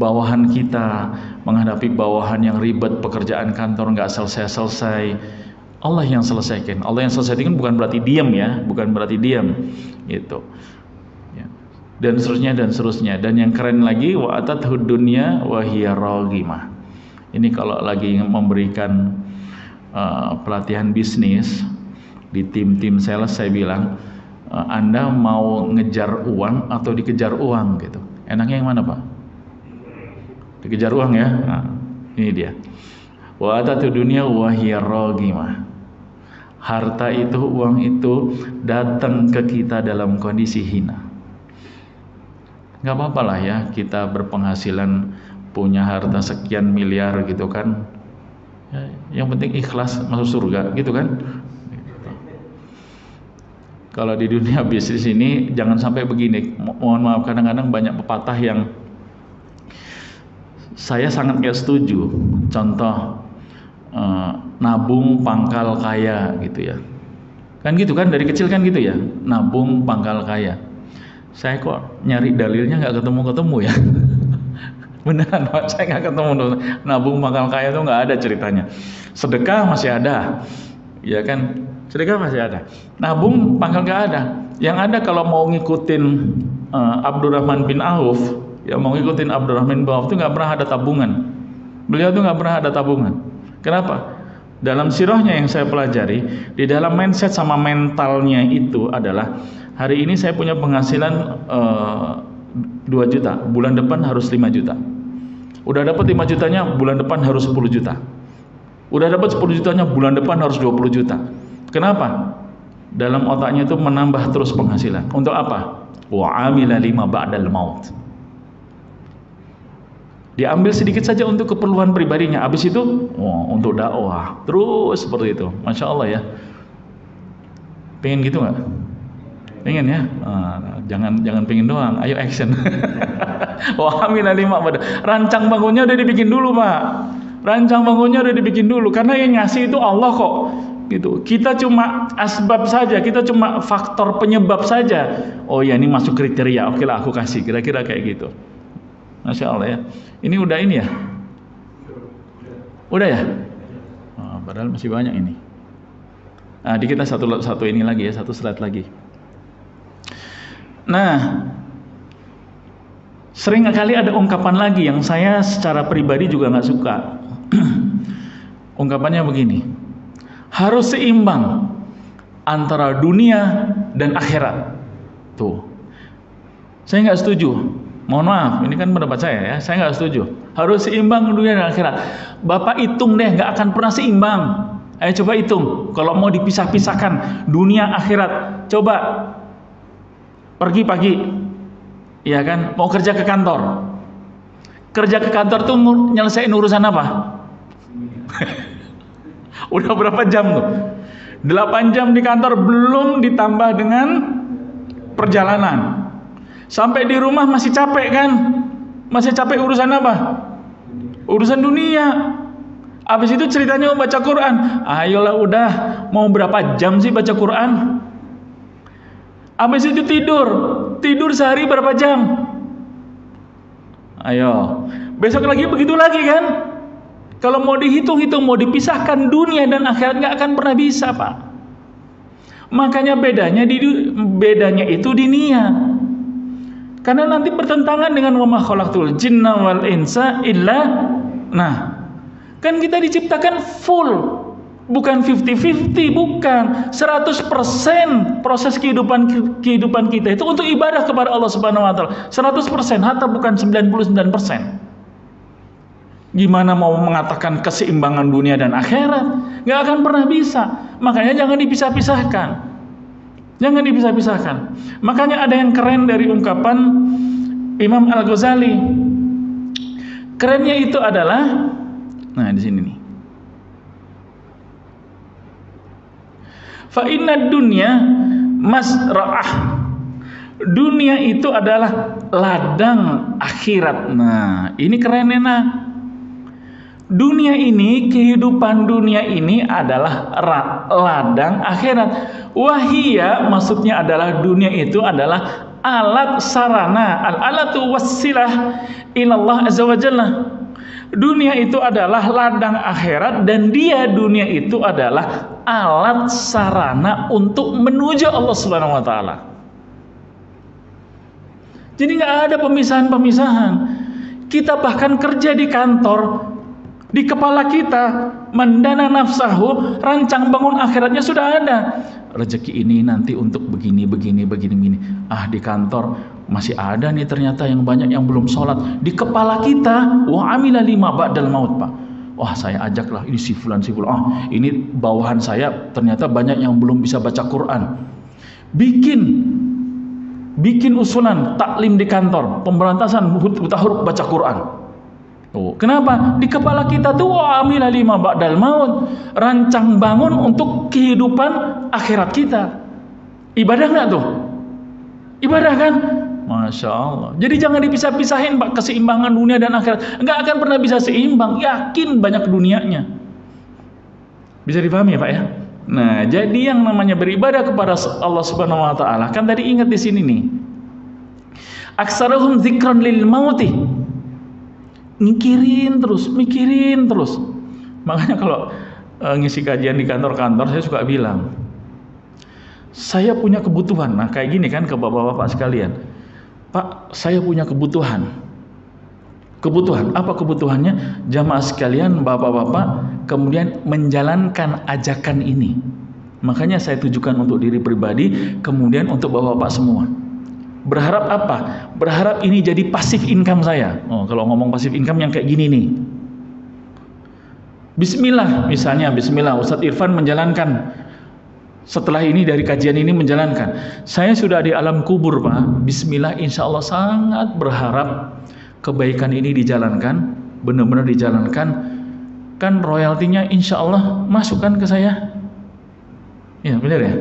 Bawahan kita menghadapi bawahan yang ribet, pekerjaan kantor nggak selesai-selesai, Allah yang selesaikan. Allah yang selesaikan bukan berarti diam ya, bukan berarti diam gitu. Ya. Dan seterusnya. Dan yang keren lagi, wa atathud dunya wa hiya raghimah. Ini kalau lagi memberikan pelatihan bisnis di tim-tim sales, saya bilang Anda mau ngejar uang atau dikejar uang gitu, enaknya yang mana Pak? Dikejar uang ya. Nah, ini dia wa atatu dunya wa hiya raghimah. Harta itu, uang itu datang ke kita dalam kondisi hina. Gak apa-apa lah ya kita berpenghasilan punya harta sekian miliar gitu kan. Ya, yang penting ikhlas masuk surga gitu kan. Kalau di dunia bisnis ini jangan sampai begini. Mohon maaf, kadang-kadang banyak pepatah yang saya sangat gak setuju. Contoh nabung pangkal kaya gitu ya. Kan gitu kan, dari kecil kan gitu ya. Nabung pangkal kaya. Saya kok nyari dalilnya gak ketemu-ketemu ya. Beneran Pak, saya nggak ketemu. Nabung pangkal kaya itu nggak ada ceritanya. Sedekah masih ada, ya kan? Sedekah masih ada. Nabung pangkal nggak ada. Yang ada kalau mau ngikutin Abdurrahman bin Auf, yang mau ngikutin Abdurrahman bin Auf itu nggak pernah ada tabungan. Beliau tuh nggak pernah ada tabungan. Kenapa? Dalam sirahnya yang saya pelajari, di dalam mindset sama mentalnya itu adalah hari ini saya punya penghasilan 2 juta, bulan depan harus 5 juta. Udah dapat 5 jutanya, bulan depan harus 10 juta. Udah dapat 10 jutanya, bulan depan harus 20 juta. Kenapa? Dalam otaknya itu menambah terus penghasilan. Untuk apa? Wa amila lima ba'dal maut. Diambil sedikit saja untuk keperluan pribadinya. Habis itu, untuk dakwah. Terus seperti itu. Masya Allah ya. Pengen gitu nggak? Pengen ya? Jangan pengen doang. Ayo action. Wa amila lima ba'dal. Rancang bangunnya udah dibikin dulu, Pak. Rancang bangunnya udah dibikin dulu. Karena yang ngasih itu Allah kok. Gitu. Kita cuma asbab saja, kita cuma faktor penyebab saja. Oh ya, ini masuk kriteria, oke lah aku kasih, kira-kira kayak gitu. Masya Allah ya. Ini udah ini ya? Udah ya? Padahal masih banyak ini. Di kita satu ini lagi ya, satu slide lagi. Nah, sering kali ada ungkapan lagi yang saya secara pribadi juga nggak suka. Ungkapannya begini. Harus seimbang antara dunia dan akhirat. Tuh, saya nggak setuju. Mohon maaf, ini kan pendapat saya ya. Saya nggak setuju. Harus seimbang dunia dan akhirat. Bapak hitung deh, nggak akan pernah seimbang. Ayo coba hitung. Kalau mau dipisah-pisahkan dunia akhirat, coba pergi pagi, ya kan? Mau kerja ke kantor. Kerja ke kantor tuh nyelesain urusan apa? Udah berapa jam tuh? 8 jam di kantor belum ditambah dengan perjalanan. Sampai di rumah masih capek kan? Masih capek urusan apa? Urusan dunia. Habis itu ceritanya mau baca Quran. Ayolah udah, mau berapa jam sih baca Quran? Habis itu tidur. Tidur sehari berapa jam? Ayo. Besok lagi begitu lagi kan? Kalau mau dihitung-hitung, mau dipisahkan dunia dan akhirat nggak akan pernah bisa, Pak. Makanya bedanya itu di niat. Karena nanti bertentangan dengan wa ma khalaqtul jinna wal insa illa. Nah, kan kita diciptakan full, bukan 50-50, bukan 100% proses kehidupan kita itu untuk ibadah kepada Allah Subhanahu wa taala. 100%, hatta bukan 99%. Gimana mau mengatakan keseimbangan dunia dan akhirat? Nggak akan pernah bisa. Makanya jangan dipisah-pisahkan. Jangan dipisah-pisahkan. Makanya ada yang keren dari ungkapan Imam Al-Ghazali. Kerennya itu adalah, nah di sini nih. Fa inna dunya masra'ah. Dunia itu adalah ladang akhirat. Nah, ini kerennya nah. Dunia ini, kehidupan dunia ini adalah ladang akhirat. Wahia, maksudnya adalah dunia itu adalah alat sarana, al-alatu wassilah ilallah azza wa jalla. Dunia itu adalah ladang akhirat dan dunia itu adalah alat sarana untuk menuju Allah Subhanahu wa taala. Jadi nggak ada pemisahan-pemisahan. Kita bahkan kerja di kantor, di kepala kita mendana nafsahu, rancang bangun akhiratnya sudah ada. Rezeki ini nanti untuk begini. Di kantor masih ada nih ternyata yang banyak yang belum sholat. Di kepala kita, wa amila lima ba'dal maut, Pak. Wah, saya ajaklah ini si fulan. Ini bawahan saya ternyata banyak yang belum bisa baca Quran. Bikin usulan taklim di kantor, pemberantasan buta huruf baca Quran. Kenapa? Di kepala kita tuh amila lima ba'dal maut, rancang bangun untuk kehidupan akhirat kita. Ibadah nggak tuh? Ibadah kan? Masya Allah. Jadi jangan dipisah-pisahin, Pak, keseimbangan dunia dan akhirat. Nggak akan pernah bisa seimbang. Yakin banyak dunianya. Bisa dipahami ya, Pak ya? Nah, jadi yang namanya beribadah kepada Allah Subhanahu wa taala, kan tadi ingat di sini nih. Aksaruhum dzikran lil mauti. Mikirin terus. Makanya kalau ngisi kajian di kantor-kantor, saya suka bilang, saya punya kebutuhan. Nah, kayak gini kan ke bapak-bapak sekalian. Pak, saya punya kebutuhan. Kebutuhan, apa kebutuhannya? Jamaah sekalian, bapak-bapak, kemudian menjalankan ajakan ini. Makanya saya tujukan untuk diri pribadi, kemudian untuk bapak-bapak semua. Berharap apa? Berharap ini jadi passive income saya. Kalau ngomong passive income yang kayak gini nih. Bismillah, misalnya Bismillah, Ustadz Irfan menjalankan. Setelah ini dari kajian ini menjalankan. Saya sudah di alam kubur Pak. Bismillah, insya Allah sangat berharap kebaikan ini dijalankan, benar-benar dijalankan. Kan royaltinya insya Allah masukkan ke saya. Ya benar ya.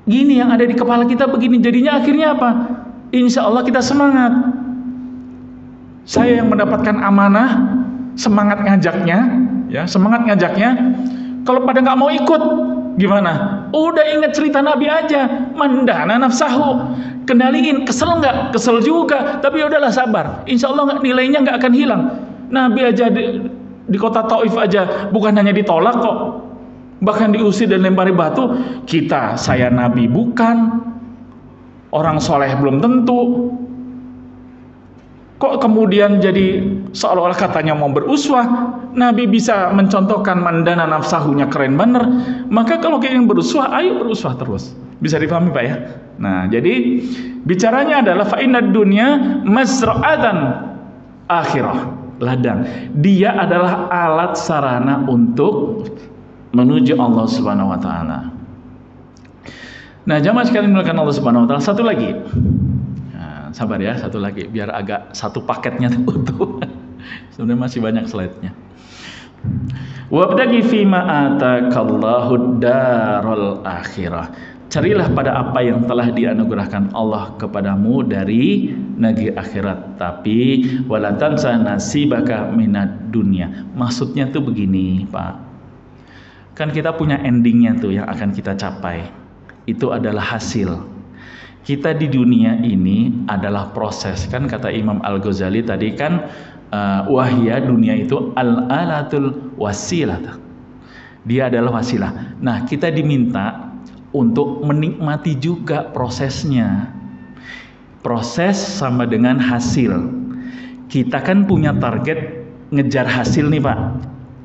Gini yang ada di kepala kita begini, jadinya akhirnya apa? Insya Allah kita semangat. Saya yang mendapatkan amanah, semangat ngajaknya, ya semangat ngajaknya. Kalau pada nggak mau ikut, gimana? Udah ingat cerita Nabi aja, mandana nafsahu, kendaliin. Kesel nggak? Kesel juga, tapi udahlah sabar. Insya Allah nilainya nggak akan hilang. Nabi aja di kota Taif aja bukan hanya ditolak kok, bahkan diusir dan lempari batu. Kita, saya Nabi bukan, orang soleh belum tentu, kok kemudian jadi seolah-olah katanya mau beruswah. Nabi bisa mencontohkan mandana nafsahunya, keren bener. Maka kalau ingin beruswah, ayo beruswah terus. Bisa dipahami Pak ya? Nah jadi bicaranya adalah fa'inad dunya mazra'atan akhirah, ladang. Dia adalah alat sarana untuk menuju Allah Subhanahu wa taala. Nah, jamaah sekalian dimuliakan Allah Subhanahu wa taala, satu lagi. Nah, sabar ya, satu lagi biar agak satu paketnya utuh. Sebenarnya masih banyak slide-nya. Wabtaghi fima atakallahu darul akhirah. Carilah pada apa yang telah dianugerahkan Allah kepadamu dari negeri akhirat, tapi wala tansa nasibaka minad dunya. Maksudnya tuh begini, Pak. Kan kita punya endingnya tuh yang akan kita capai. Itu adalah hasil. Kita di dunia ini adalah proses. Kan kata Imam Al-Ghazali tadi kan, wahya dunia itu al-alatul wasilah. Dia adalah wasilah. Nah, kita diminta untuk menikmati juga prosesnya. Proses sama dengan hasil. Kita kan punya target ngejar hasil nih Pak.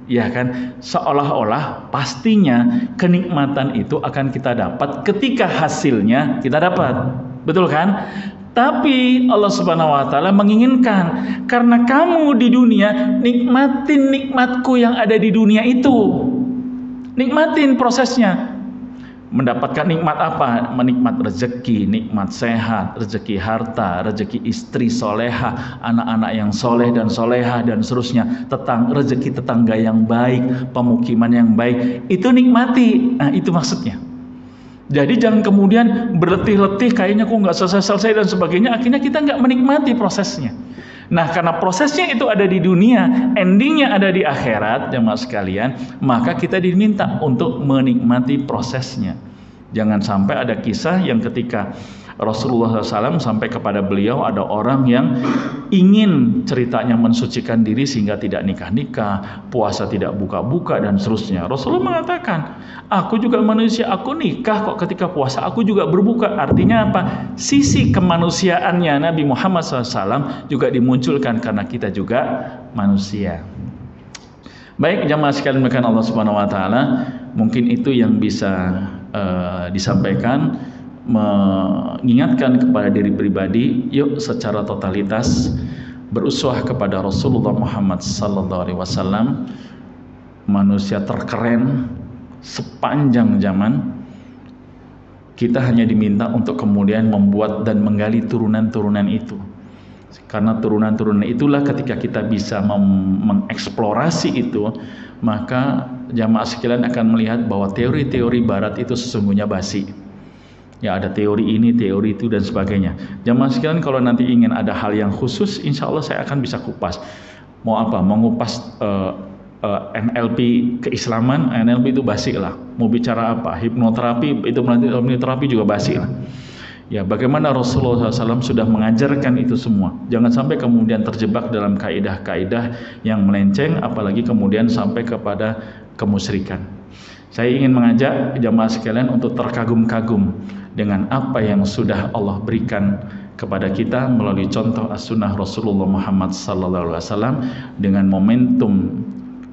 Ya kan, seolah-olah pastinya kenikmatan itu akan kita dapat ketika hasilnya kita dapat, betul kan? Tapi Allah Subhanahu wa taala menginginkan karena kamu di dunia nikmatin nikmatku yang ada di dunia itu, nikmatin prosesnya. Mendapatkan nikmat apa? Menikmat rezeki, nikmat sehat, rezeki harta, rezeki istri soleha, anak-anak yang soleh dan soleha dan seterusnya, rezeki tetangga yang baik, pemukiman yang baik, itu nikmati. Nah itu maksudnya. Jadi jangan kemudian berletih-letih kayaknya kok nggak selesai-selesai dan sebagainya, akhirnya kita nggak menikmati prosesnya. Nah karena prosesnya itu ada di dunia, endingnya ada di akhirat, jemaah sekalian, maka kita diminta untuk menikmati prosesnya. Jangan sampai ada kisah yang ketika Rasulullah SAW sampai kepada beliau ada orang yang ingin ceritanya mensucikan diri sehingga tidak nikah-nikah, puasa tidak buka-buka dan seterusnya. Rasulullah mengatakan, aku juga manusia, aku nikah kok ketika puasa, aku juga berbuka. Artinya apa? Sisi kemanusiaannya Nabi Muhammad SAW juga dimunculkan karena kita juga manusia. Baik jamaah sekalian dimuliakan Allah Subhanahu wa taala, mungkin itu yang bisa disampaikan, mengingatkan kepada diri pribadi, yuk secara totalitas beruswah kepada Rasulullah Muhammad sallallahu alaihi wasallam, manusia terkeren sepanjang zaman. Kita hanya diminta untuk kemudian membuat dan menggali turunan-turunan itu. Karena turunan-turunan itulah ketika kita bisa mengeksplorasi itu, maka jamaah sekalian akan melihat bahwa teori-teori barat itu sesungguhnya basi. Ya ada teori ini, teori itu dan sebagainya. Jamaah sekalian kalau nanti ingin ada hal yang khusus, insya Allah saya akan bisa kupas. Mau apa? Mau ngupas NLP keislaman, NLP itu basi lah. Mau bicara apa? Hipnoterapi, itu hipnoterapi juga basi lah. Ya bagaimana Rasulullah SAW sudah mengajarkan itu semua. Jangan sampai kemudian terjebak dalam kaidah-kaidah yang melenceng, apalagi kemudian sampai kepada kemusyrikan. Saya ingin mengajak jamaah sekalian untuk terkagum-kagum dengan apa yang sudah Allah berikan kepada kita melalui contoh as-sunnah Rasulullah Muhammad SAW dengan momentum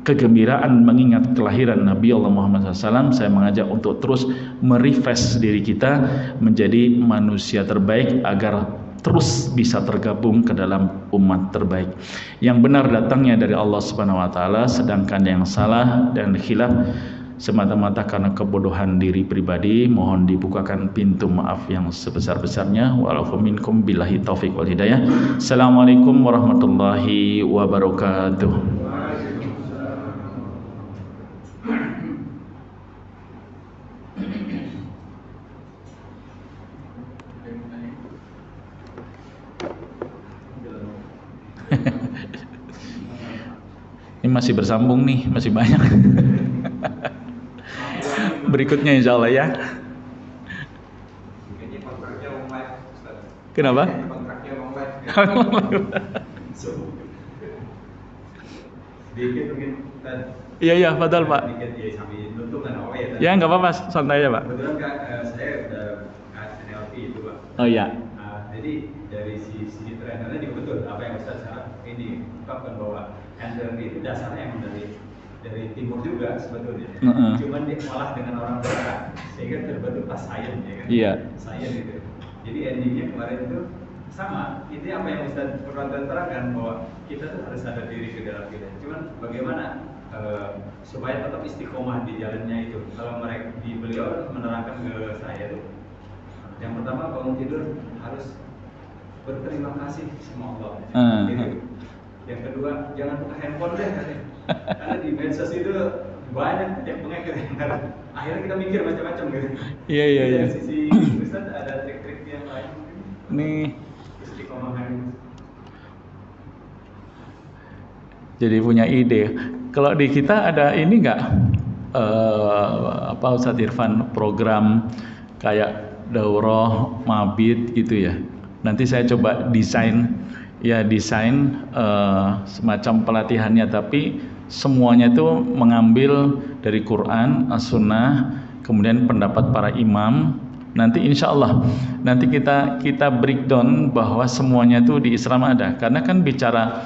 kegembiraan mengingat kelahiran Nabi Allah Muhammad SAW. Saya mengajak untuk terus merefresh diri kita menjadi manusia terbaik agar terus bisa tergabung ke dalam umat terbaik. Yang benar datangnya dari Allah Subhanahu wa taala, sedangkan yang salah dan khilaf semata-mata karena kebodohan diri pribadi. Mohon dibukakan pintu maaf yang sebesar-besarnya. Wa'alafu minkum billahi taufiq wal hidayah. Assalamualaikum warahmatullahi wabarakatuh. Ini masih bersambung nih, masih banyak. Berikutnya insya Allah ya. Kenapa? Iya, padahal Pak. Ya nggak apa-apa, santai aja Pak. Kebetulan saya udah NLP itu Pak. Oh iya. Jadi dari sisi trainernya juga betul apa yang Ustaz ini ungkapkan bahwa NLP itu dasarnya emang dari timur juga sebetulnya. Cuman dia olah dengan orang barat sehingga terbentuk pas science ya kan. Iya. Science itu. Jadi endingnya kemarin itu sama. Itu apa yang Ustaz pernah terangkan bahwa kita tuh harus sadar diri ke dalam kita. Cuman bagaimana supaya tetap istiqomah di jalannya itu. Kalau mereka di beliau menerangkan ke saya tuh, yang pertama bangun tidur harus berterima kasih sama Allah. Gitu. Yang kedua jangan buka handphone deh katanya. Karena di medsos itu banyak yang pengekor yang akhirnya kita mikir macam-macam gitu. Iya. Dari sisi Ustaz ada trik-trik yang lain mungkin? Nih. Istiqomahan. Jadi punya ide. Kalau di kita ada ini nggak Ustadz Irfan, program kayak daurah mabit gitu ya. Nanti saya coba desain semacam pelatihannya, tapi semuanya itu mengambil dari Quran, as-sunnah, kemudian pendapat para imam. Nanti insya Allah nanti kita breakdown bahwa semuanya itu di Islam ada. Karena kan bicara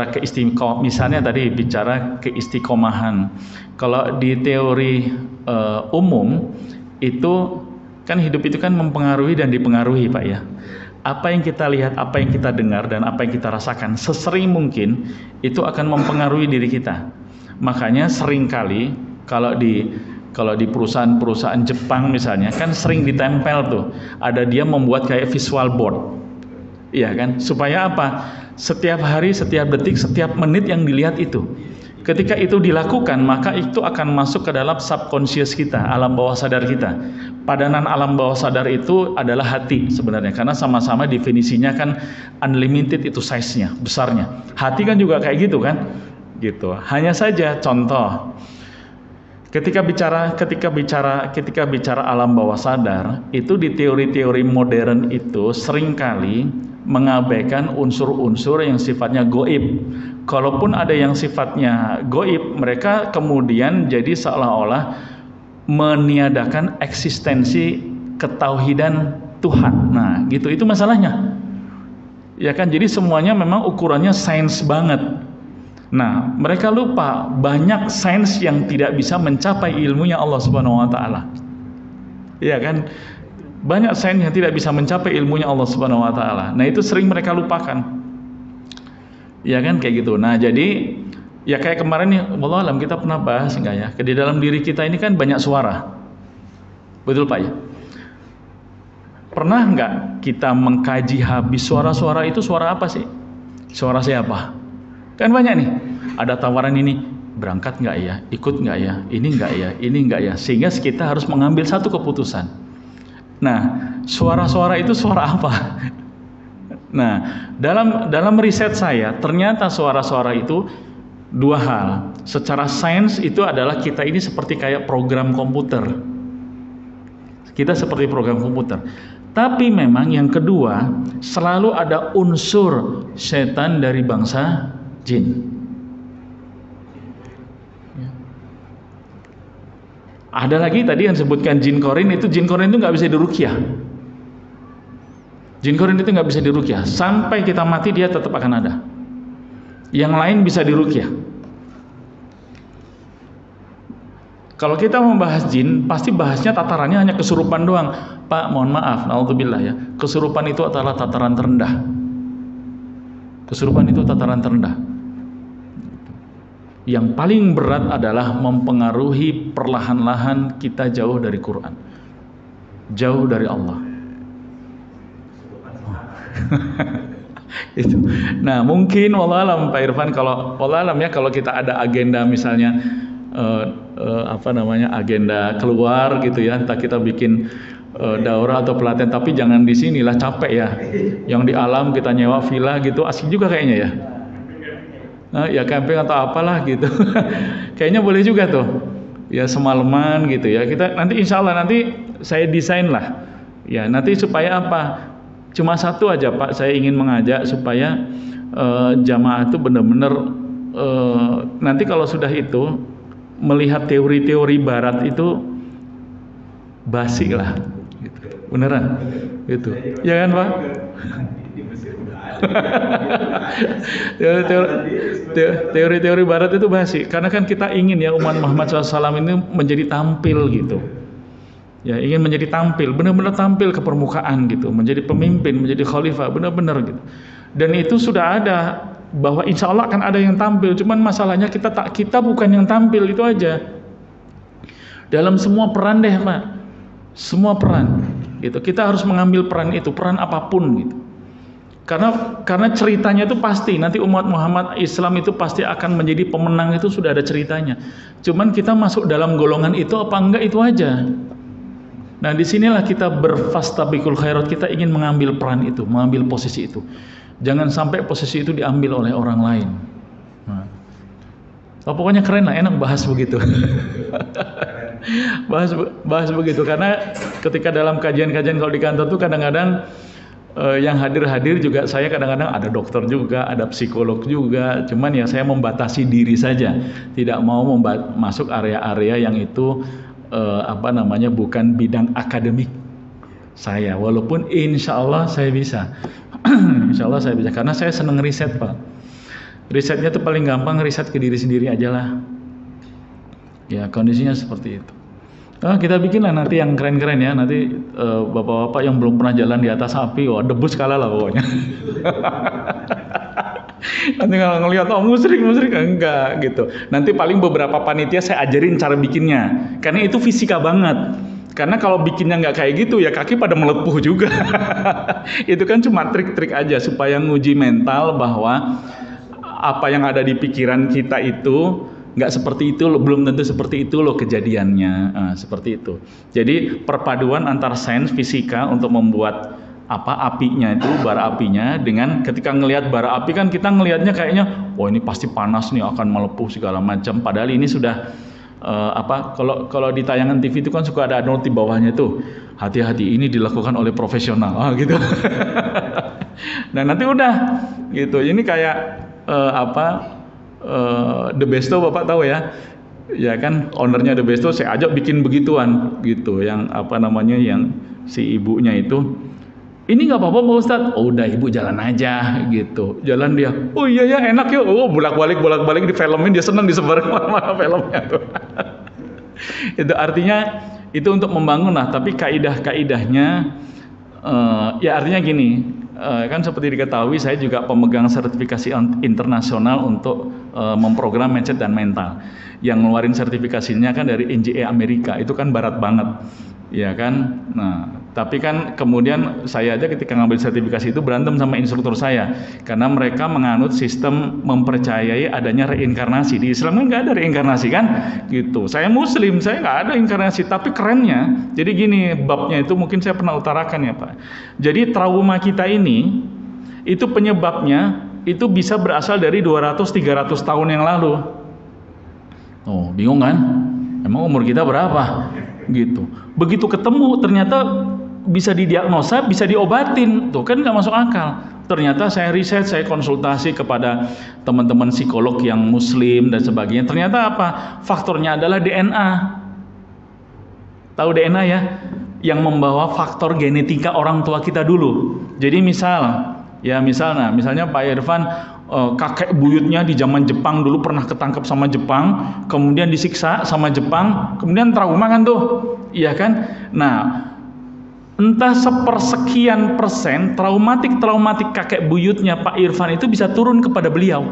keistiqomahan, misalnya tadi bicara keistiqomahan. Kalau di teori umum itu kan hidup itu kan mempengaruhi dan dipengaruhi Pak ya. Apa yang kita lihat, apa yang kita dengar, dan apa yang kita rasakan sesering mungkin itu akan mempengaruhi diri kita. Makanya seringkali kalau di perusahaan-perusahaan Jepang misalnya kan sering ditempel tuh, ada dia membuat kayak visual board. Iya kan? Supaya apa? Setiap hari, setiap detik, setiap menit yang dilihat itu. Ketika itu dilakukan, maka itu akan masuk ke dalam subconscious kita, alam bawah sadar kita. Padanan alam bawah sadar itu adalah hati sebenarnya, karena sama-sama definisinya kan unlimited itu size-nya, besarnya. Hati kan juga kayak gitu kan? Gitu. Hanya saja contoh, ketika bicara alam bawah sadar, itu di teori-teori modern itu seringkali mengabaikan unsur-unsur yang sifatnya goib. Kalaupun ada yang sifatnya goib, mereka kemudian jadi seolah-olah meniadakan eksistensi ketauhidan Tuhan. Nah, gitu, itu masalahnya. Ya kan, jadi semuanya memang ukurannya sains banget. Nah, mereka lupa banyak sains yang tidak bisa mencapai ilmunya Allah Subhanahu wa taala. Iya kan? Banyak sains yang tidak bisa mencapai ilmunya Allah Subhanahu wa taala. Nah, itu sering mereka lupakan. Ya kan kayak gitu. Nah, jadi ya kayak kemarin nih, wallahu alam kita pernah bahas enggak ya? Di dalam diri kita ini kan banyak suara. Betul Pak ya? Pernah enggak kita mengkaji habis suara-suara itu suara apa sih? Suara siapa? Kan banyak nih. Ada tawaran ini, berangkat enggak ya? Ikut enggak ya? Ini enggak ya? Ini enggak ya? Sehingga kita harus mengambil satu keputusan. Nah, suara-suara itu suara apa? Nah, dalam riset saya, ternyata suara-suara itu dua hal. Secara sains itu adalah kita ini seperti kayak program komputer. Kita seperti program komputer. Tapi memang yang kedua, selalu ada unsur setan dari bangsa jin. Ada lagi tadi yang sebutkan jin korin, itu jin korin itu nggak bisa diruqyah. Jin korin itu nggak bisa diruqyah. Sampai kita mati dia tetap akan ada. Yang lain bisa diruqyah. Kalau kita membahas jin, pasti bahasnya tatarannya hanya kesurupan doang. Pak, mohon maaf, naudzubillah ya. Kesurupan itu adalah tataran terendah. Kesurupan itu tataran terendah. Yang paling berat adalah mempengaruhi perlahan-lahan kita jauh dari Quran. Jauh dari Allah. Itu. Nah, mungkin wallahualam Pak Irfan, kalau wallahualam ya, kalau kita ada agenda misalnya agenda keluar gitu ya, entah kita bikin daurah atau pelatihan, tapi jangan di sinilah, capek ya. Yang di alam kita nyewa villa gitu, asik juga kayaknya ya. Ya camping atau apalah gitu. Kayaknya boleh juga tuh. Ya semalaman gitu ya. Kita nanti insya Allah nanti saya desain lah. Ya nanti supaya apa? Cuma satu aja Pak, saya ingin mengajak supaya jamaah itu benar-benar nanti kalau sudah itu melihat teori-teori barat itu basi lah gitu. Beneran gitu ya kan Pak? Teori-teori barat itu basi karena kan kita ingin ya umat Muhammad SAW ini menjadi tampil gitu ya, ingin menjadi tampil, benar-benar tampil ke permukaan gitu, menjadi pemimpin, menjadi khalifah, benar-benar gitu. Dan itu sudah ada bahwa insya Allah akan ada yang tampil, cuman masalahnya kita bukan yang tampil, itu aja. Dalam semua peran deh Pak, semua peran gitu, kita harus mengambil peran itu, peran apapun gitu. Karena ceritanya itu pasti nanti umat Muhammad Islam itu pasti akan menjadi pemenang, itu sudah ada ceritanya. Cuman kita masuk dalam golongan itu apa enggak, itu aja. Nah disinilah kita berfastabiqul khairat, kita ingin mengambil peran itu, mengambil posisi itu. Jangan sampai posisi itu diambil oleh orang lain. Nah. Pokoknya keren lah, enak bahas begitu. bahas begitu, karena ketika dalam kajian-kajian kalau di kantor tuh kadang-kadang yang hadir juga saya kadang-kadang ada dokter juga, ada psikolog juga. Cuman ya saya membatasi diri saja, tidak mau masuk area-area yang itu bukan bidang akademik saya, walaupun insya Allah saya bisa. Insya Allah saya bisa, karena saya seneng riset Pak. Risetnya tuh paling gampang riset ke diri sendiri aja lah ya, kondisinya seperti itu. Kita bikin lah nanti yang keren-keren ya, nanti bapak-bapak yang belum pernah jalan di atas api, wah debus kalah lah pokoknya. Nanti kalau ngelihat musrik enggak gitu. Nanti paling beberapa panitia saya ajarin cara bikinnya, karena itu fisika banget. Karena kalau bikinnya nggak kayak gitu ya kaki pada melepuh juga. Itu kan cuma trik-trik aja supaya nguji mental bahwa apa yang ada di pikiran kita itu nggak seperti itu, belum tentu seperti itu loh kejadiannya. Seperti itu. Jadi perpaduan antara sains fisika untuk membuat apinya itu, bara apinya, dengan ketika ngelihat bara api kan kita ngelihatnya kayaknya ini pasti panas nih, akan melepuh segala macam, padahal ini sudah kalau di tayangan TV itu kan suka ada not di bawahnya tuh, hati-hati ini dilakukan oleh profesional gitu. Nah nanti udah gitu, ini kayak The Besto Bapak tahu ya kan, ownernya The Besto saya ajak bikin begituan gitu, yang yang si ibunya itu, ini nggak apa-apa Pak Ustadz, udah ibu jalan aja gitu, jalan dia, oh iya ya enak ya, bolak-balik di filmin, dia senang disebar kemana-mana filmnya tuh. Itu artinya itu untuk membangun lah, tapi kaidah-kaidahnya ya artinya gini, kan seperti diketahui saya juga pemegang sertifikasi internasional untuk memprogram mindset dan mental. Yang ngeluarin sertifikasinya kan dari NJA Amerika, itu kan barat banget, ya kan. Nah, tapi kan kemudian saya aja ketika ngambil sertifikasi itu berantem sama instruktur saya, karena mereka menganut sistem mempercayai adanya reinkarnasi. Di Islam kan nggak ada reinkarnasi kan, gitu. Saya Muslim, saya nggak ada reinkarnasi. Tapi kerennya, jadi gini babnya itu mungkin saya pernah utarakan ya Pak. Jadi trauma kita ini, itu penyebabnya itu bisa berasal dari 200-300 tahun yang lalu. Oh, bingung kan? Emang umur kita berapa? Gitu. Begitu ketemu ternyata bisa didiagnosa, bisa diobatin. Tuh kan nggak masuk akal. Ternyata saya riset, saya konsultasi kepada teman-teman psikolog yang Muslim dan sebagainya. Ternyata apa? Faktornya adalah DNA. Tahu DNA ya? yang membawa faktor genetika orang tua kita dulu. Jadi misalnya Pak Irfan, kakek buyutnya di zaman Jepang dulu pernah ketangkep sama Jepang, kemudian disiksa sama Jepang, kemudian trauma kan tuh, iya kan? Nah, entah sepersekian persen traumatik kakek buyutnya Pak Irfan itu bisa turun kepada beliau.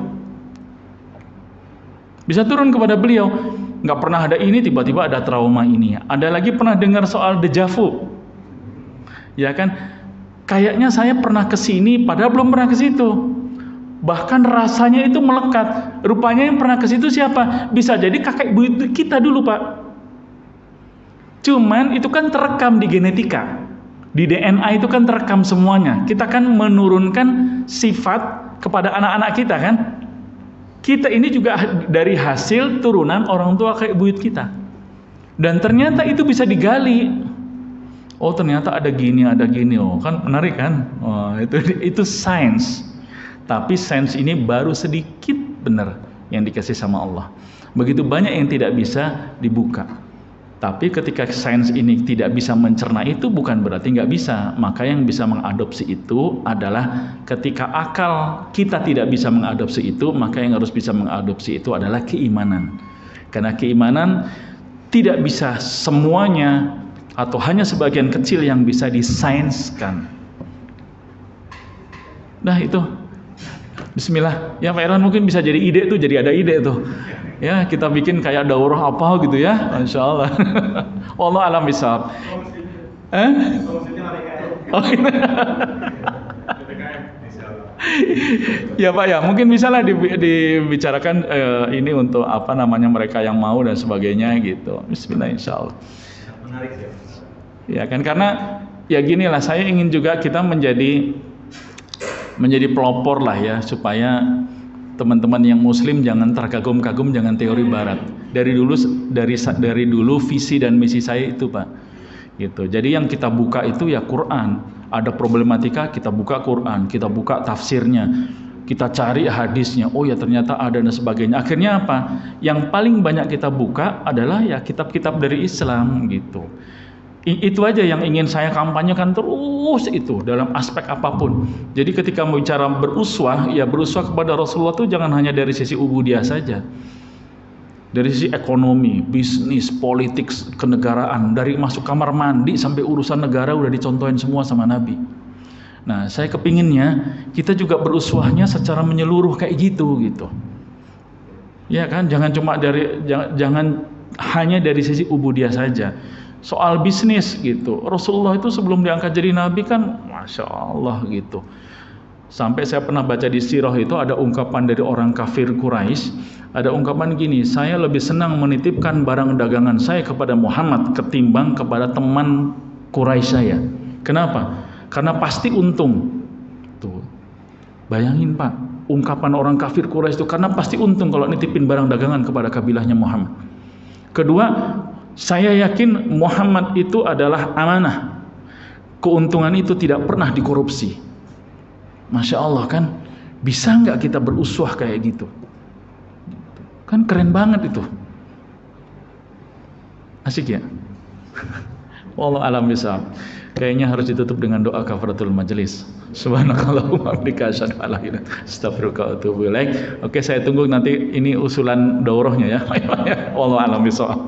Nggak pernah ada ini, tiba-tiba ada trauma ini. Ada lagi pernah dengar soal dejavu, ya kan? Kayaknya saya pernah ke sini, padahal belum pernah ke situ. Bahkan rasanya itu melekat. Rupanya yang pernah ke situ siapa? Bisa jadi kakek buyut kita dulu, Pak. Cuman itu kan terekam di genetika, di DNA itu kan terekam semuanya. Kita kan menurunkan sifat kepada anak-anak kita kan. Kita ini juga dari hasil turunan orang tua kayak buyut kita. Dan ternyata itu bisa digali. Oh, ternyata ada gini. Oh, kan menarik kan? Oh, itu sains. Tapi sains ini baru sedikit benar yang dikasih sama Allah. Begitu banyak yang tidak bisa dibuka. Tapi ketika sains ini tidak bisa mencerna itu, bukan berarti nggak bisa. Maka yang bisa mengadopsi itu adalah ketika akal kita tidak bisa mengadopsi itu, maka yang harus bisa mengadopsi itu adalah keimanan. Karena keimanan tidak bisa semuanya atau hanya sebagian kecil yang bisa disainskan. Nah itu, bismillah. Ya Pak Irwan mungkin bisa jadi ide tuh, jadi ada ide tuh. Ya kita bikin kayak daurah apa gitu ya, insya Allah. Allah alam bisawab. Oh, ya Pak ya, mungkin bisalah dibicarakan ini untuk apa namanya mereka yang mau dan sebagainya gitu. Bismillah insya Allah. Menarik ya. Ya kan, karena ya gini lah, saya ingin juga kita menjadi pelopor lah ya, supaya teman-teman yang muslim jangan terkagum-kagum dengan teori barat. Dari dulu visi dan misi saya itu, Pak. Gitu. Jadi yang kita buka itu ya Quran. Ada problematika, kita buka Quran, kita buka tafsirnya, kita cari hadisnya. Oh ya ternyata ada dan sebagainya. Akhirnya apa? Yang paling banyak kita buka adalah ya kitab-kitab dari Islam gitu. Itu aja yang ingin saya kampanyekan terus itu dalam aspek apapun. Jadi ketika bicara beruswah, ya beruswah kepada Rasulullah itu jangan hanya dari sisi ubudiyah saja. Dari sisi ekonomi, bisnis, politik, kenegaraan, dari masuk kamar mandi sampai urusan negara udah dicontohin semua sama Nabi. Nah, saya kepinginnya kita juga beruswahnya secara menyeluruh kayak gitu. Ya kan, jangan hanya dari sisi ubudiyah saja. Soal bisnis gitu, Rasulullah itu sebelum diangkat jadi nabi kan Masya Allah gitu. Sampai saya pernah baca di sirah itu ada ungkapan dari orang kafir Quraisy, ada ungkapan gini, saya lebih senang menitipkan barang dagangan saya kepada Muhammad ketimbang kepada teman Quraisy saya. Kenapa? Karena pasti untung. Tuh. Bayangin Pak, ungkapan orang kafir Quraisy itu karena pasti untung kalau nitipin barang dagangan kepada kabilahnya Muhammad. Kedua, saya yakin Muhammad itu adalah amanah. Keuntungan itu tidak pernah dikorupsi. Masya Allah kan, bisa nggak kita beruswah kayak gitu? Kan keren banget itu. Asik ya? Wallahu a'lam bishawab. Kayaknya harus ditutup dengan doa kafaratul majelis. Subhanakallahumma wa bihamdika asyhadu an la ilaha illa anta astaghfiruka wa atubu ilaik. Oke, saya tunggu nanti ini usulan daurahnya ya. Wallahu a'lam bishawab.